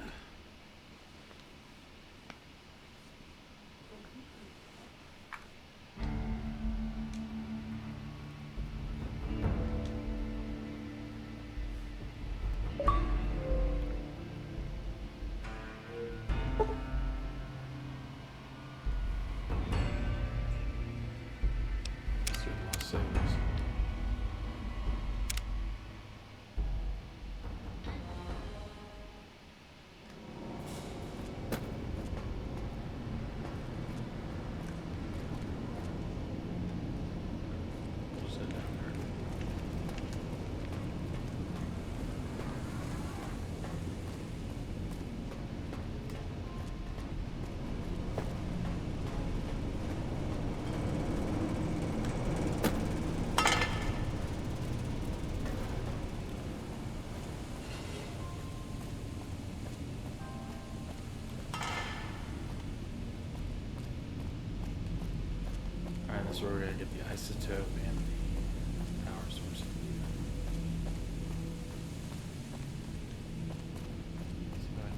[SPEAKER 1] is where we're gonna get the isotope and the power source. So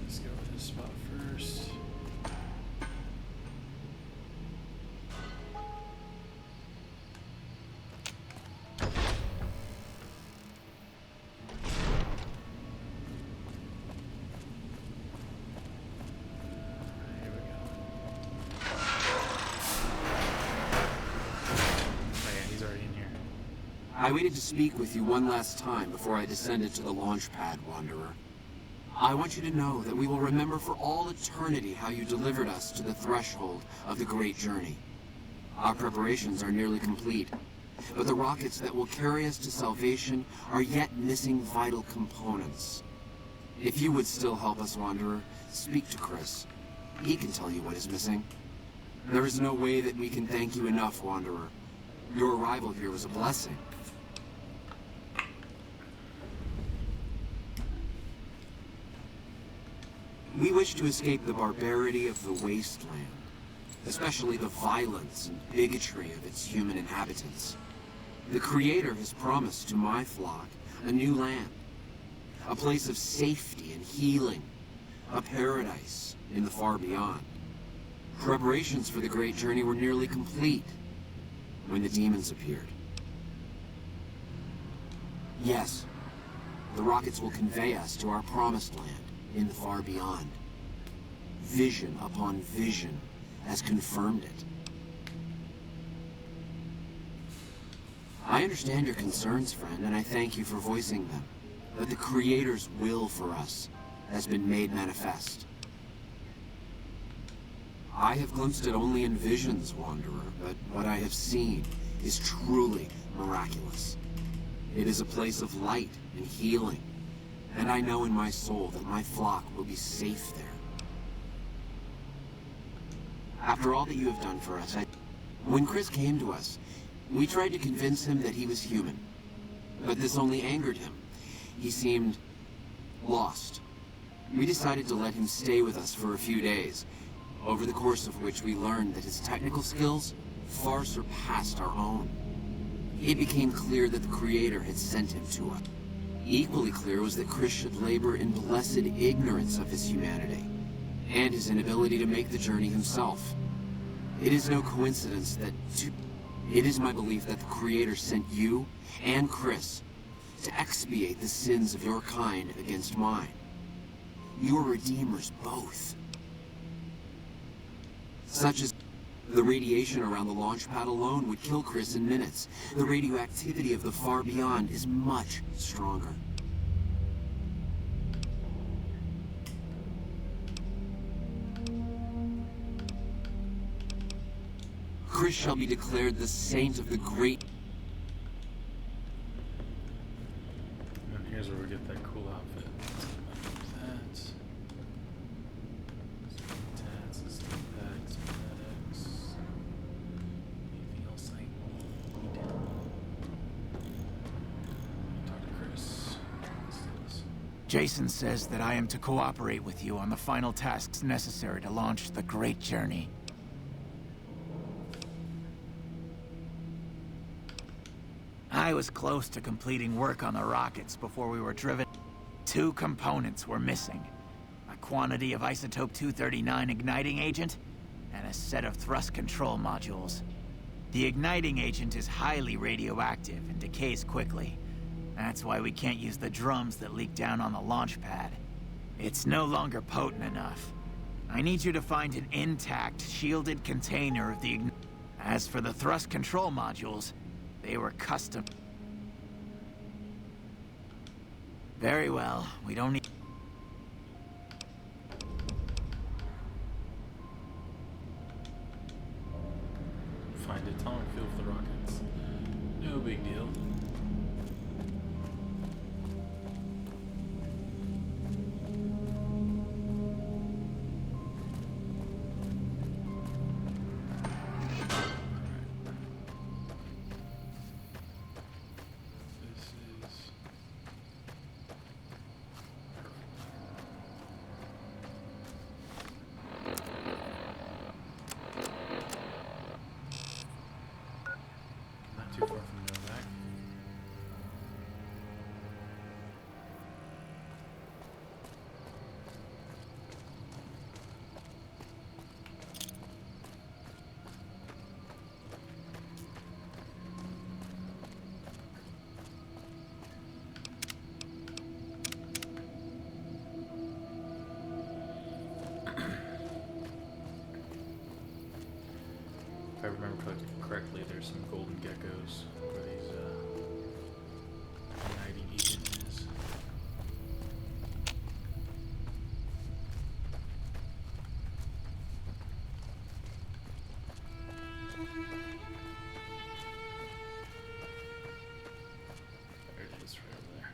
[SPEAKER 1] let's go to this spot first.
[SPEAKER 11] I waited to speak with you one last time before I descended to the launch pad, Wanderer. I want you to know that we will remember for all eternity how you delivered us to the threshold of the great journey. Our preparations are nearly complete, but the rockets that will carry us to salvation are yet missing vital components. If you would still help us, Wanderer, speak to Chris. He can tell you what is missing. There is no way that we can thank you enough, Wanderer. Your arrival here was a blessing. We wish to escape the barbarity of the wasteland, especially the violence and bigotry of its human inhabitants. The Creator has promised to my flock a new land, a place of safety and healing, a paradise in the far beyond. Preparations for the great journey were nearly complete when the demons appeared. Yes, the rockets will convey us to our promised land in the far beyond. Vision upon vision has confirmed it. I understand your concerns, friend, and I thank you for voicing them. But the Creator's will for us has been made manifest. I have glimpsed it only in visions, Wanderer, but what I have seen is truly miraculous. It is a place of light and healing, and I know in my soul that my flock will be safe there. After all that you have done for us, when Chris came to us, we tried to convince him that he was human, but this only angered him. He seemed lost. We decided to let him stay with us for a few days, over the course of which we learned that his technical skills far surpassed our own. It became clear that the Creator had sent him to us. Equally clear was that Chris should labor in blessed ignorance of his humanity, and his inability to make the journey himself. It is no coincidence that it is my belief that the Creator sent you and Chris to expiate the sins of your kind against mine. You are redeemers both. Such as the radiation around the launch pad alone would kill Chris in minutes. The radioactivity of the far beyond is much stronger. Chris shall be declared the saint of the great.
[SPEAKER 1] And here's where we get that cool outfit. That. Anything else I need? Talk to Chris.
[SPEAKER 10] Jason says that I am to cooperate with you on the final tasks necessary to launch the great journey. I was close to completing work on the rockets before we were driven. 2 components were missing. A quantity of isotope 239 igniting agent, and a set of thrust control modules. The igniting agent is highly radioactive and decays quickly. That's why we can't use the drums that leak down on the launch pad. It's no longer potent enough. I need you to find an intact, shielded container of the As for the thrust control modules, they were custom. Very well, we don't need...
[SPEAKER 1] Find atomic field for the rockets. No big deal. If I remember correctly, there's some golden geckos where these hiding agent is. There it is, right over there.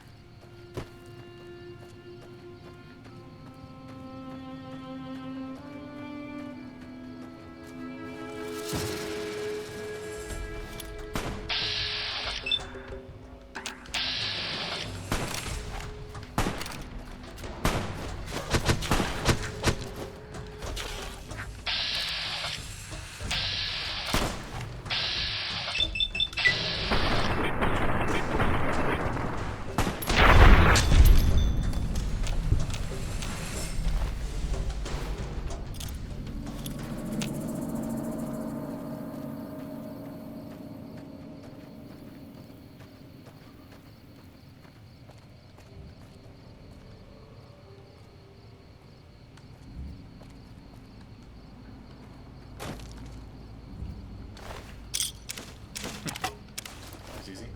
[SPEAKER 1] That's easy.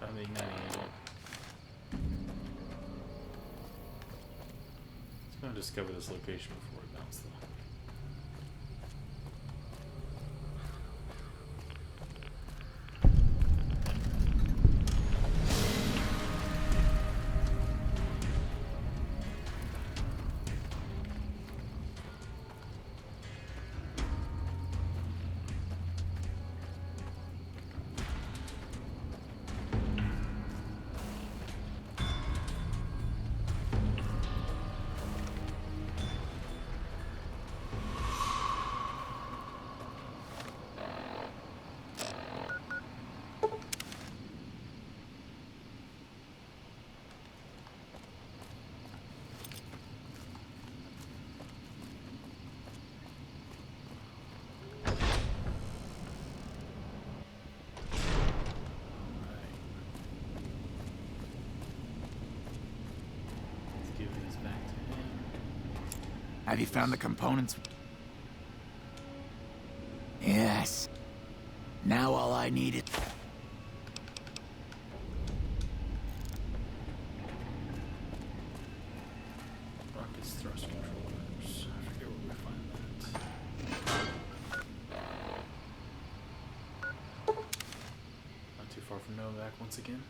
[SPEAKER 1] I'm the igniting agent. Let's go and discover this location before we bounce though.
[SPEAKER 10] Have you found the components? Yes. Now all I need is...
[SPEAKER 1] Rockets thrust controllers. I forget where we find that. Not too far from Novak once again.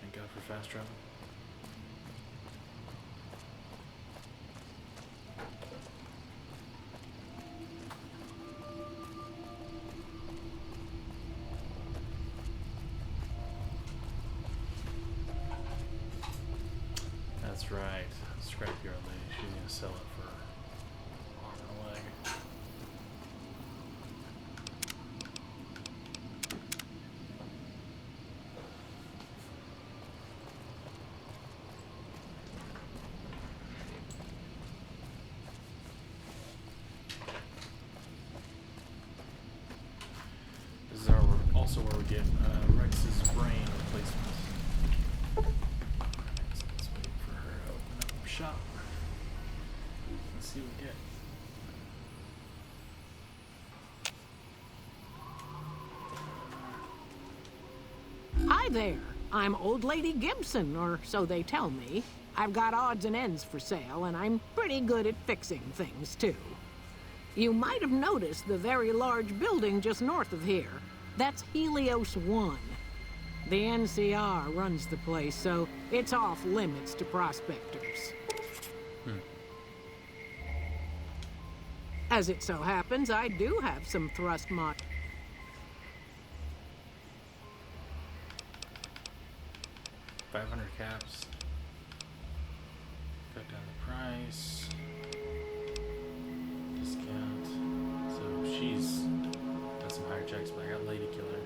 [SPEAKER 1] Thank God for fast travel. That's right. Scrapyard lady. She's gonna sell it for arm and a leg. This is also where we get Rex's brain replacement. Let's wait for her to open up shop. Let's see what we get.
[SPEAKER 7] Hi there. I'm Old Lady Gibson, or so they tell me. I've got odds and ends for sale, and I'm pretty good at fixing things, too. You might have noticed the very large building just north of here. That's Helios 1. The NCR runs the place, so it's off limits to prospectors. As it so happens, I do have some thrust mod...
[SPEAKER 1] 500 caps. Cut down the price. Discount. So she's got some higher checks, but I got Lady Killer.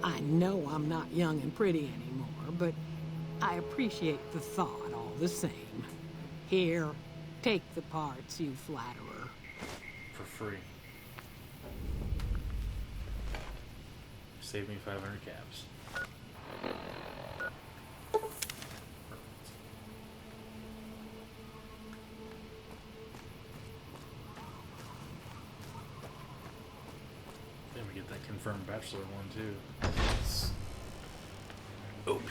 [SPEAKER 7] I know I'm not young and pretty anymore, but I appreciate the thought all the same. Here, take the parts, you flatterer.
[SPEAKER 1] For free. Save me 500 caps. Perfect. confirmed Bachelor one too. It's OP.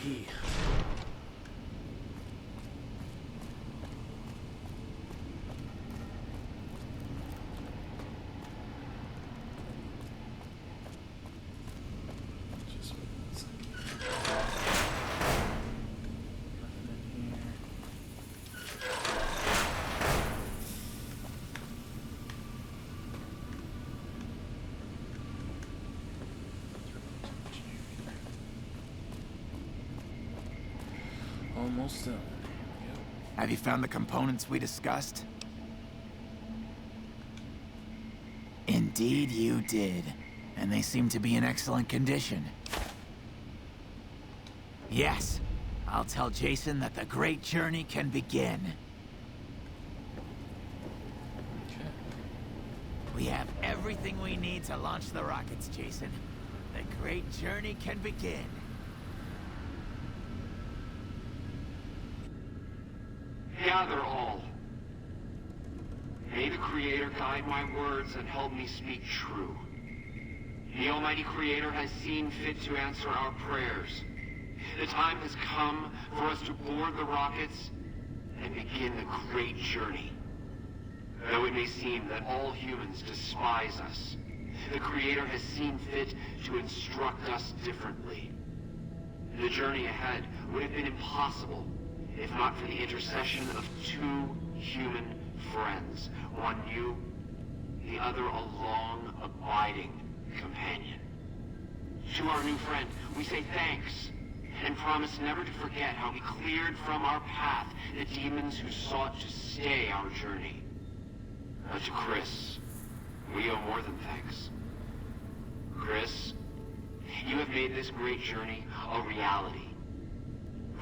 [SPEAKER 1] Almost done.
[SPEAKER 10] Have you found the components we discussed? Indeed you did. And they seem to be in excellent condition. Yes. I'll tell Jason that the great journey can begin.
[SPEAKER 1] Okay.
[SPEAKER 10] We have everything we need to launch the rockets, Jason. The great journey can begin.
[SPEAKER 11] Gather all. May the Creator guide my words and help me speak true. The Almighty Creator has seen fit to answer our prayers. The time has come for us to board the rockets and begin the great journey. Though it may seem that all humans despise us, the Creator has seen fit to instruct us differently. The journey ahead would have been impossible if not for the intercession of two human friends, one new, the other a long, abiding companion. To our new friend, we say thanks, and promise never to forget how we cleared from our path the demons who sought to stay our journey. But to Chris, we owe more than thanks. Chris, you have made this great journey a reality.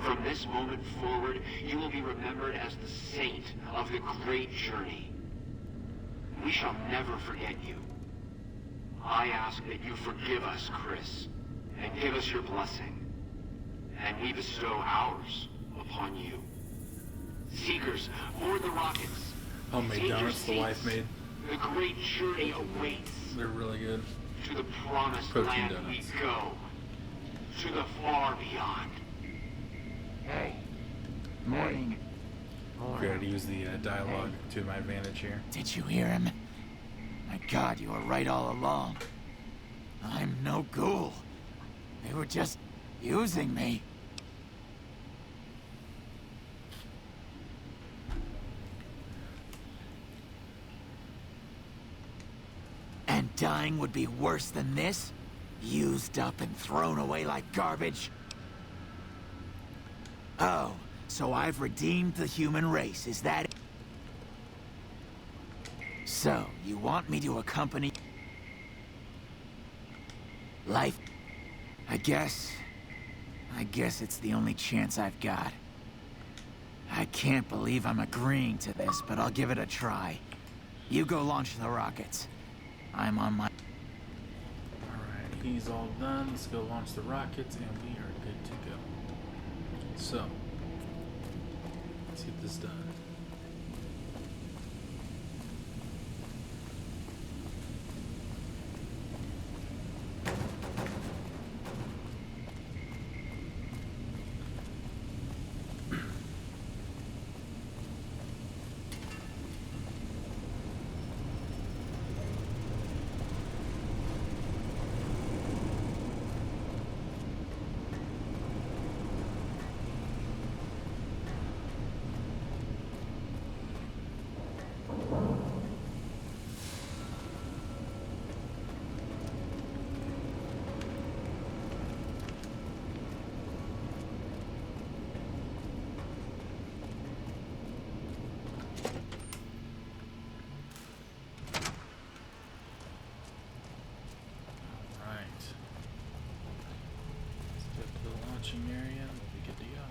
[SPEAKER 11] From this moment forward, you will be remembered as the saint of the great journey. We shall never forget you. I ask that you forgive us, Chris, and give us your blessing. And we bestow ours upon you. Seekers, board the rockets.
[SPEAKER 1] Homemade
[SPEAKER 11] Take your
[SPEAKER 1] donuts the wife
[SPEAKER 11] seats.
[SPEAKER 1] made.
[SPEAKER 11] The great journey awaits.
[SPEAKER 1] They're really good.
[SPEAKER 11] To the promised
[SPEAKER 1] Protein
[SPEAKER 11] land
[SPEAKER 1] donuts.
[SPEAKER 11] we go. To the far beyond.
[SPEAKER 10] Hey. Morning.
[SPEAKER 1] Figured I'd use the dialogue to my advantage here.
[SPEAKER 10] Did you hear him? My God, you were right all along. I'm no ghoul. They were just using me. And dying would be worse than this? Used up and thrown away like garbage? Oh, so I've redeemed the human race, is that it? So, you want me to accompany... life? I guess it's the only chance I've got. I can't believe I'm agreeing to this, but I'll give it a try. You go launch the rockets. I'm on my...
[SPEAKER 1] Alright, he's all done. Let's go launch the rockets and we are good to go. So, let's get this done. Area, we'll be good to go.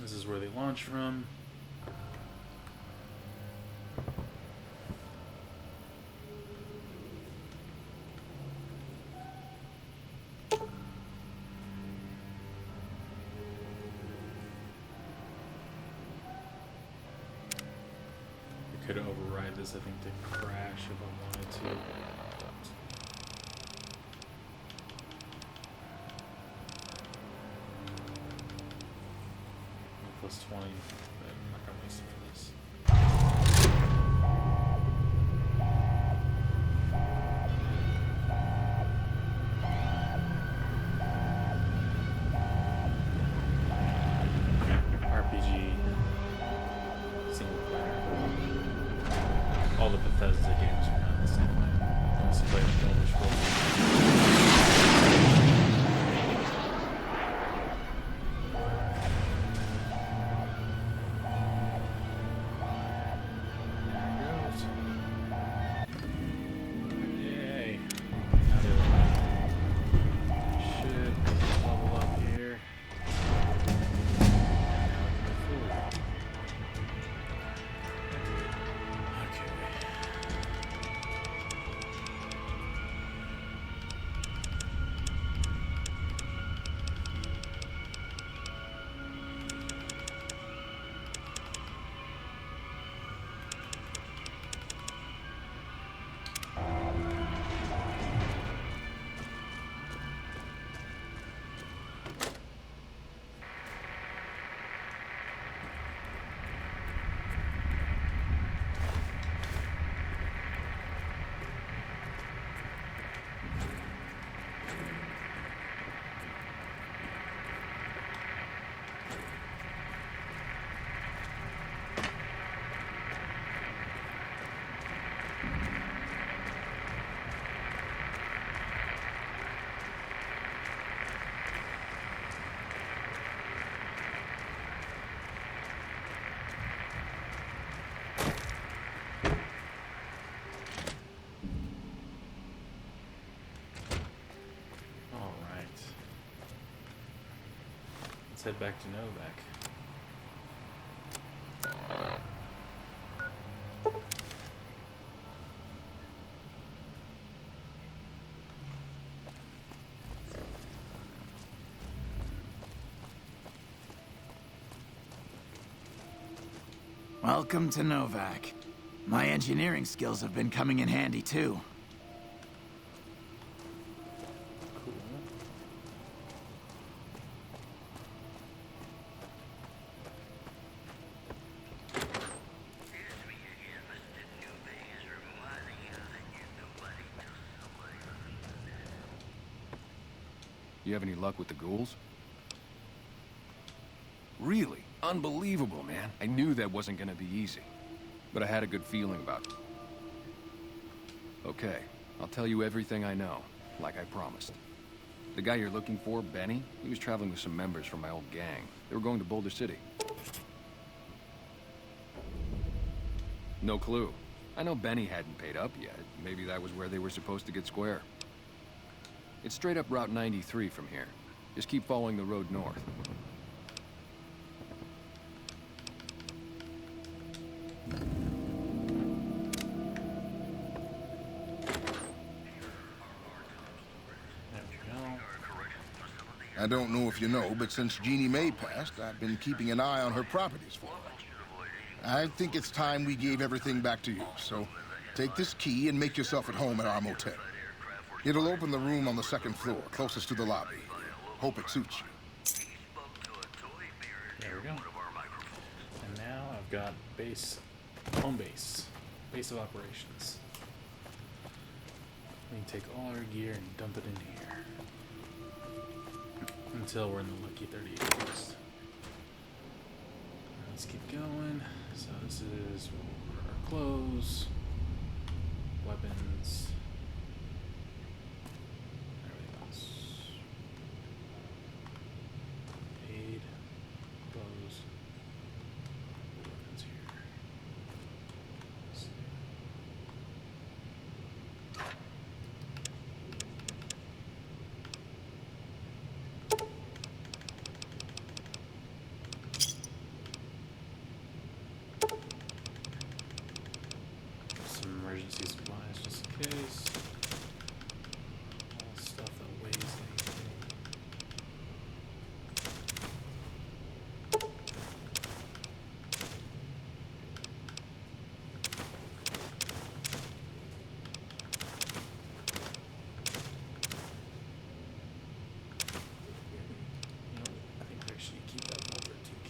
[SPEAKER 1] This is where they launch from. I could override this, I think, to crash if I wanted to. Plus 20, but I'm not gonna waste it for this. RPG, single player. All the Bethesda games are kind of the same way. Unless you play the Elder Scrolls. Let's head back to Novak.
[SPEAKER 10] Welcome to Novak. My engineering skills have been coming in handy too.
[SPEAKER 8] You have any luck with the ghouls? Really? Unbelievable, man. I knew that wasn't gonna be easy. But I had a good feeling about it. Okay, I'll tell you everything I know, like I promised. The guy you're looking for, Benny, he was traveling with some members from my old gang. They were going to Boulder City. No clue. I know Benny hadn't paid up yet. Maybe that was where they were supposed to get square. It's straight up Route 93 from here. Just keep following the road north.
[SPEAKER 5] I don't know if you know, but since Jeannie Mae passed, I've been keeping an eye on her properties for her. I think it's time we gave everything back to you, so take this key and make yourself at home at our motel. It'll open the room on the second floor, closest to the lobby. Hope it suits you.
[SPEAKER 1] There we go. And now I've got home base of operations. We can take all our gear and dump it in here. Until we're in the lucky 38 first. Let's keep going. So this is our clothes, weapons, everything else. Paid, clothes, weapons here. Let's see. emergency supplies just in case. All stuff that weighs anything. You know, I think we actually keep that over at 2K.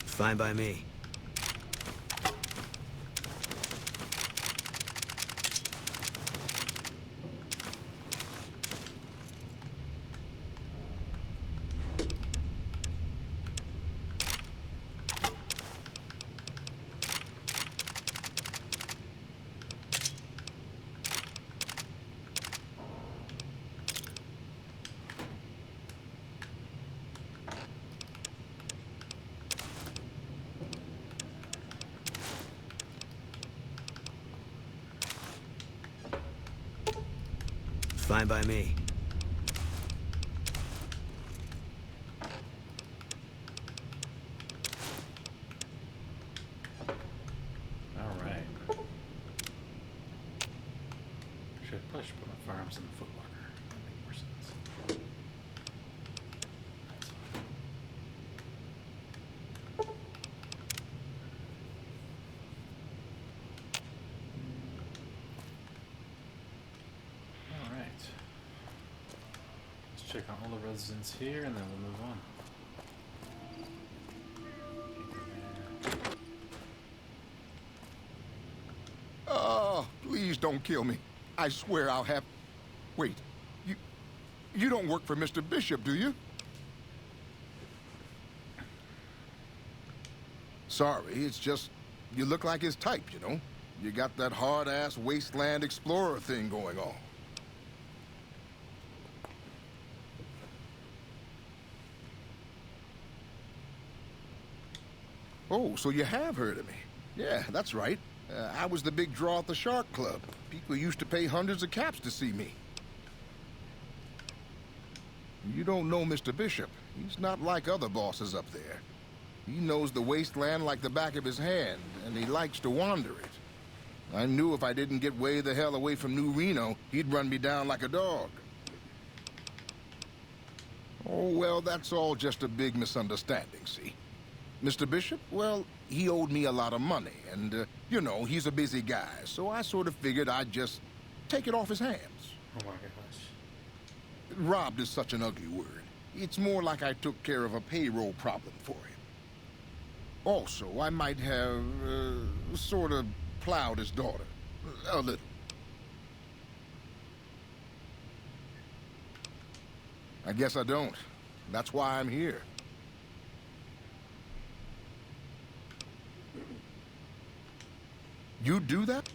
[SPEAKER 6] Fine by me. Fine by me.
[SPEAKER 1] Alright. Probably should put my firearms in the footlocker. That makes more sense. That's fine. Alright. Let's check on all the residents here and then we'll move on.
[SPEAKER 5] Oh, please don't kill me. I swear I'll have... Wait, you don't work for Mr. Bishop, do you? Sorry, it's just you look like his type, you know? You got that hard-ass wasteland explorer thing going on. Oh, so you have heard of me. Yeah, that's right. I was the big draw at the Shark Club. People used to pay hundreds of caps to see me. You don't know Mr. Bishop. He's not like other bosses up there. He knows the wasteland like the back of his hand, and he likes to wander it. I knew if I didn't get way the hell away from New Reno, he'd run me down like a dog. Oh, well, that's all just a big misunderstanding, see? Mr. Bishop, well, he owed me a lot of money, and, you know, he's a busy guy, so I sort of figured I'd just take it off his hands.
[SPEAKER 1] Oh my gosh.
[SPEAKER 5] Robbed is such an ugly word. It's more like I took care of a payroll problem for him. Also, I might have, sort of plowed his daughter. A little. I guess I don't. That's why I'm here. You do that?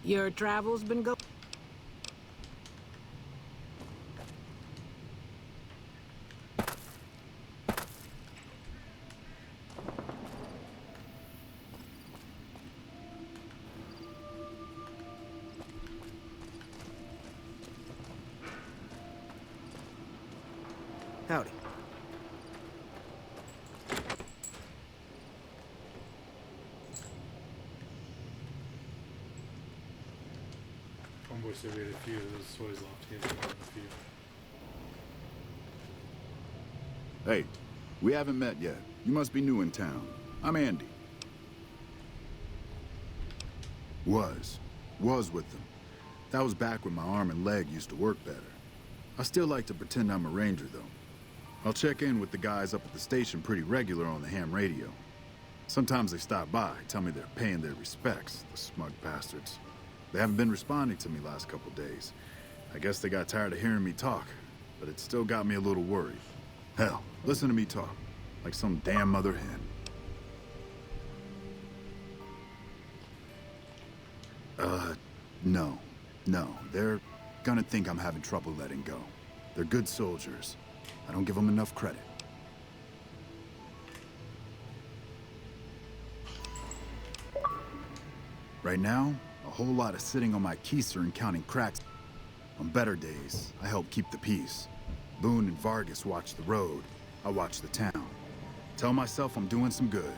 [SPEAKER 7] Your travels been going?
[SPEAKER 6] Howdy.
[SPEAKER 1] Homeboy said we had a few of those toys left. He has more than a few.
[SPEAKER 12] Hey, we haven't met yet. You must be new in town. I'm Andy. Was with them. That was back when my arm and leg used to work better. I still like to pretend I'm a ranger, though. I'll check in with the guys up at the station pretty regular on the ham radio. Sometimes they stop by, tell me they're paying their respects, the smug bastards. They haven't been responding to me last couple days. I guess they got tired of hearing me talk, but it still got me a little worried. Hell, listen to me talk, like some damn mother hen. No. They're gonna think I'm having trouble letting go. They're good soldiers. I don't give them enough credit. Right now, a whole lot of sitting on my keister and counting cracks. On better days, I help keep the peace. Boone and Vargas watch the road. I watch the town. Tell myself I'm doing some good.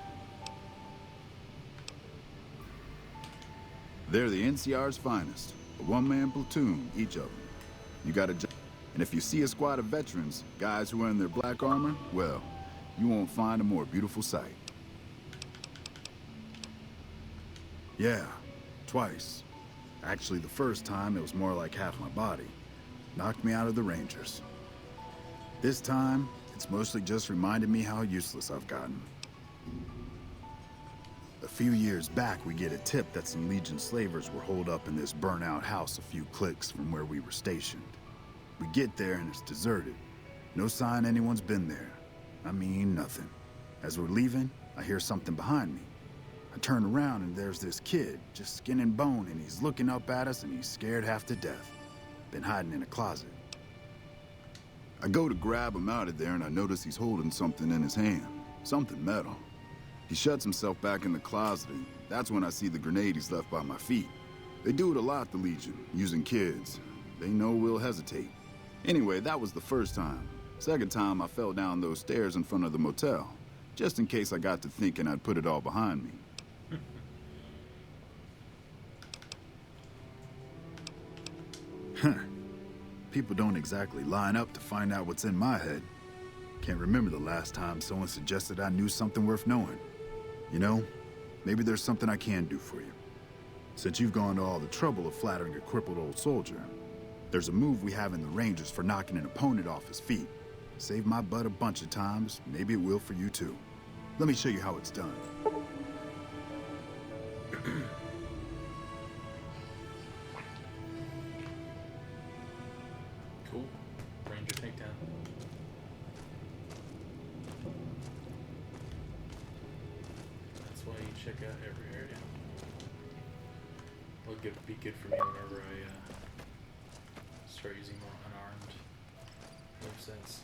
[SPEAKER 12] They're the NCR's finest. A one-man platoon, each of them. You got a job. And if you see a squad of veterans, guys who are in their black armor, well, you won't find a more beautiful sight. Yeah, twice. Actually, the first time, it was more like half my body. Knocked me out of the Rangers. This time, it's mostly just reminded me how useless I've gotten. A few years back, we get a tip that some Legion slavers were holed up in this burnt-out house a few clicks from where we were stationed. We get there and it's deserted. No sign anyone's been there. I mean, nothing. As we're leaving, I hear something behind me. I turn around and there's this kid, just skin and bone, and he's looking up at us and he's scared half to death. Been hiding in a closet. I go to grab him out of there and I notice he's holding something in his hand. Something metal. He shuts himself back in the closet, and that's when I see the grenade he's left by my feet. They do it a lot, the Legion, using kids. They know we'll hesitate. Anyway, that was the first time. Second time, I fell down those stairs in front of the motel, just in case I got to thinking I'd put it all behind me. Huh. People don't exactly line up to find out what's in my head. Can't remember the last time someone suggested I knew something worth knowing. You know, maybe there's something I can do for you. Since you've gone to all the trouble of flattering a crippled old soldier, there's a move we have in the Rangers for knocking an opponent off his feet. Saved my butt a bunch of times, maybe it will for you too. Let me show you how it's done.
[SPEAKER 1] Cool. Ranger takedown. That's why you check out every area. It'll be good for me whenever I start using more unarmed movesets.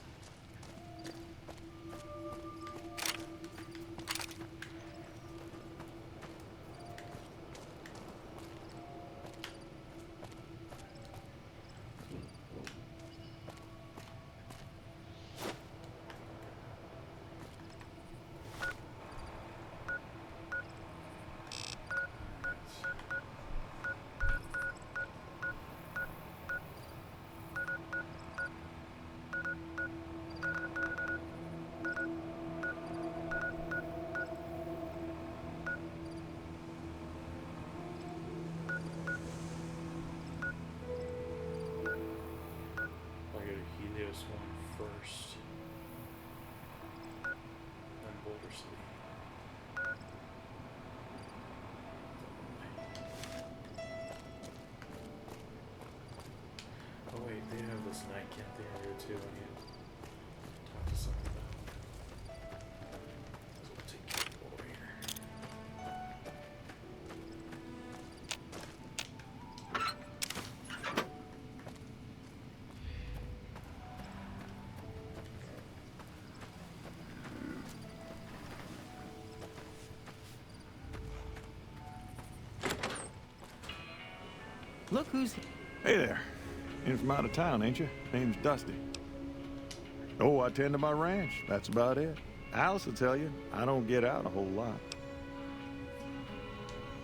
[SPEAKER 1] First, then Boulder City. Oh wait, they have this night camp there too. I need to talk to someone about. So we'll take care of the boy here.
[SPEAKER 13] Look who's... Hey there. In from out of town, ain't you? Name's Dusty. Oh, I tend to my ranch. That's about it. Alice will tell you, I don't get out a whole lot.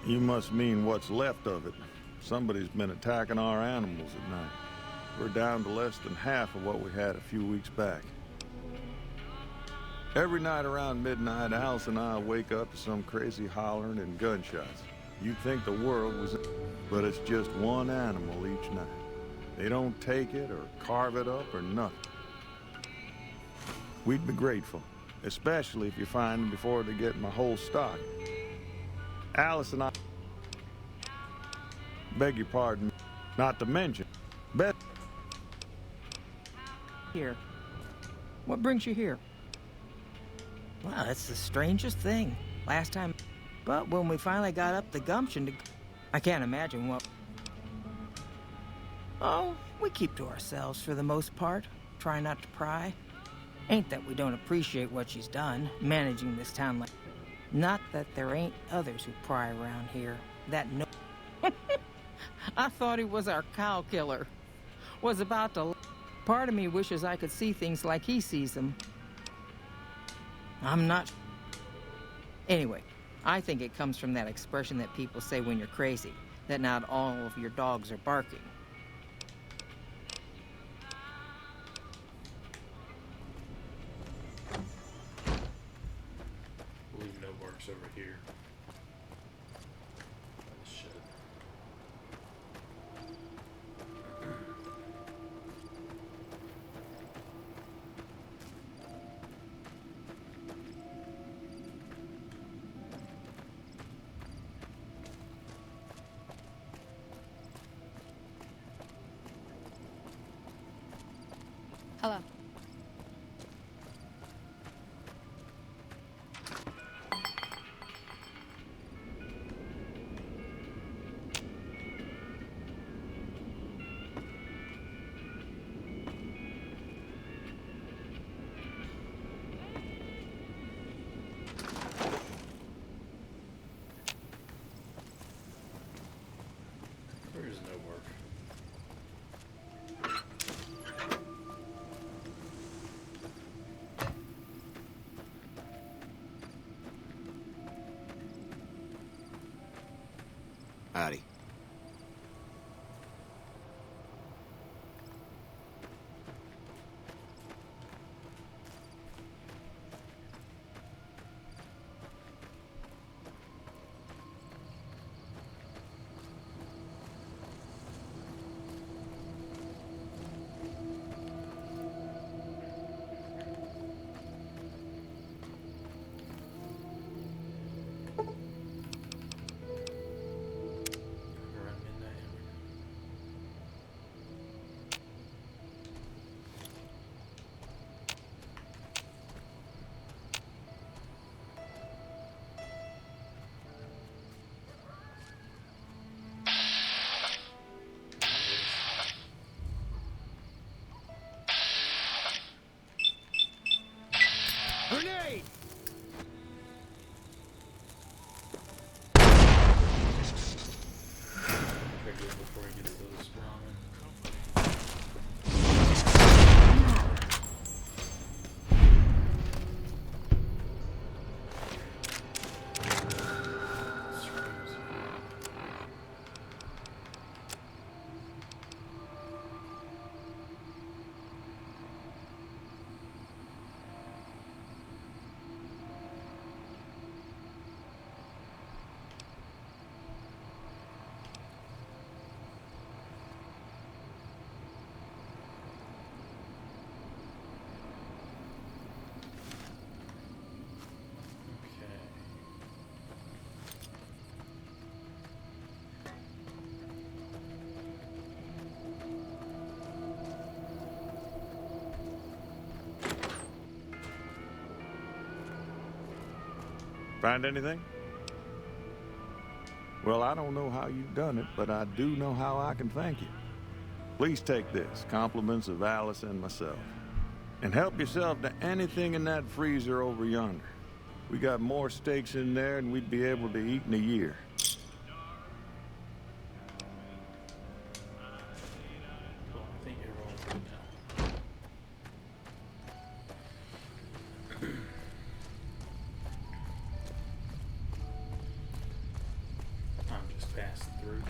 [SPEAKER 13] You must mean what's left of it. Somebody's been attacking our animals at night. We're down to less than half of what we had a few weeks back. Every night around midnight, Alice and I wake up to some crazy hollering and gunshots. You'd think the world was... but it's just one animal each night. They don't take it or carve it up or nothing. We'd be grateful, especially if you find them before they get my whole stock. Alice and I... beg your pardon, not to mention...
[SPEAKER 14] Here. What brings you here? Well, it's the strangest thing. Last time... But when we finally got up the gumption to... I can't imagine what... Oh, we keep to ourselves for the most part. Try not to pry. Ain't that we don't appreciate what she's done, managing this town like... Not that there ain't others who pry around here. That no... I thought he was our cow killer. Was about to... Part of me wishes I could see things like he sees them. I'm not... Anyway, I think it comes from that expression that people say when you're crazy, that not all of your dogs are barking.
[SPEAKER 1] I believe no barks over here. Shit.
[SPEAKER 4] Hello.
[SPEAKER 1] There is no work.
[SPEAKER 3] Howdy.
[SPEAKER 1] Around midnight.
[SPEAKER 6] Grenade!
[SPEAKER 1] Check it before he gets to the spawn.
[SPEAKER 13] Find anything? Well, I don't know how you've done it, but I do know how I can thank you. Please take this, compliments of Alice and myself. And help yourself to anything in that freezer over yonder. We got more steaks in there than we'd be able to eat in a year.
[SPEAKER 1] Well, I think everyone's good now. through.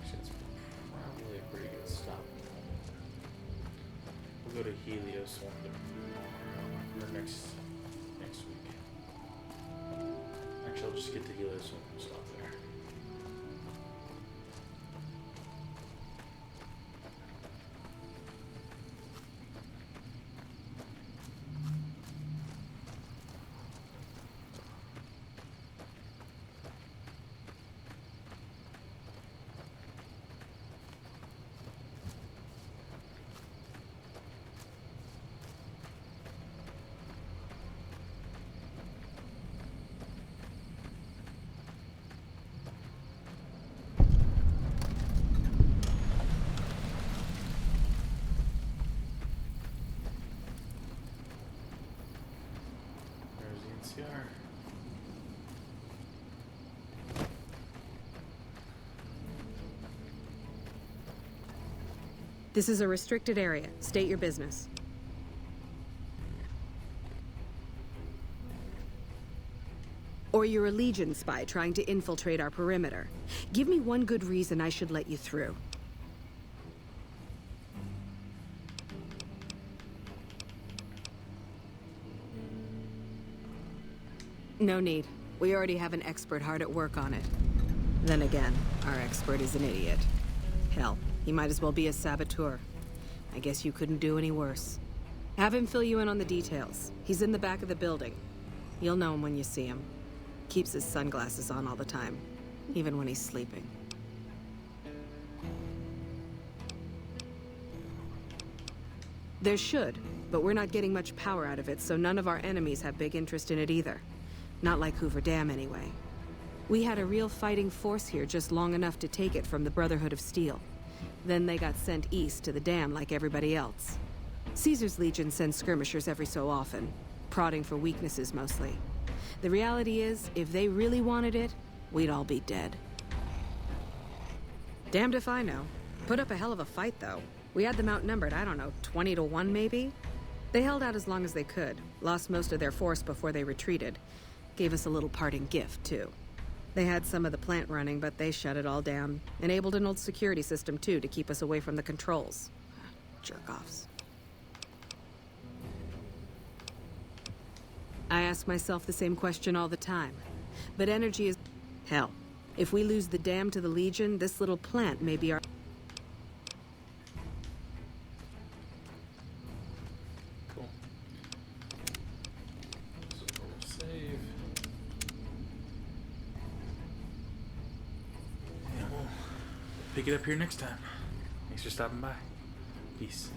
[SPEAKER 1] Actually, it's probably a pretty good stop. We'll go to Helios one tomorrow, or next week. Actually, I'll just get to Helios one and stop there. There's the NCR.
[SPEAKER 15] This is a restricted area. State your business. Or you're a Legion spy trying to infiltrate our perimeter. Give me one good reason I should let you through. No need. We already have an expert hard at work on it. Then again, our expert is an idiot. Hell, he might as well be a saboteur. I guess you couldn't do any worse. Have him fill you in on the details. He's in the back of the building. You'll know him when you see him. Keeps his sunglasses on all the time, even when he's sleeping. There should, but we're not getting much power out of it, so none of our enemies have big interest in it either. Not like Hoover Dam, anyway. We had a real fighting force here just long enough to take it from the Brotherhood of Steel. Then they got sent east to the dam like everybody else. Caesar's Legion sends skirmishers every so often, prodding for weaknesses mostly. The reality is, if they really wanted it, we'd all be dead. Damned if I know. Put up a hell of a fight, though. We had them outnumbered, I don't know, 20 to 1 maybe? They held out as long as they could, lost most of their force before they retreated. Gave us a little parting gift, too. They had some of the plant running, but they shut it all down. Enabled an old security system, too, to keep us away from the controls. Jerk-offs. I ask myself the same question all the time. But energy is... Hell, if we lose the dam to the Legion, this little plant may be our...
[SPEAKER 1] Cool. So we'll save. And we'll pick it up here next time. Thanks for stopping by. Peace.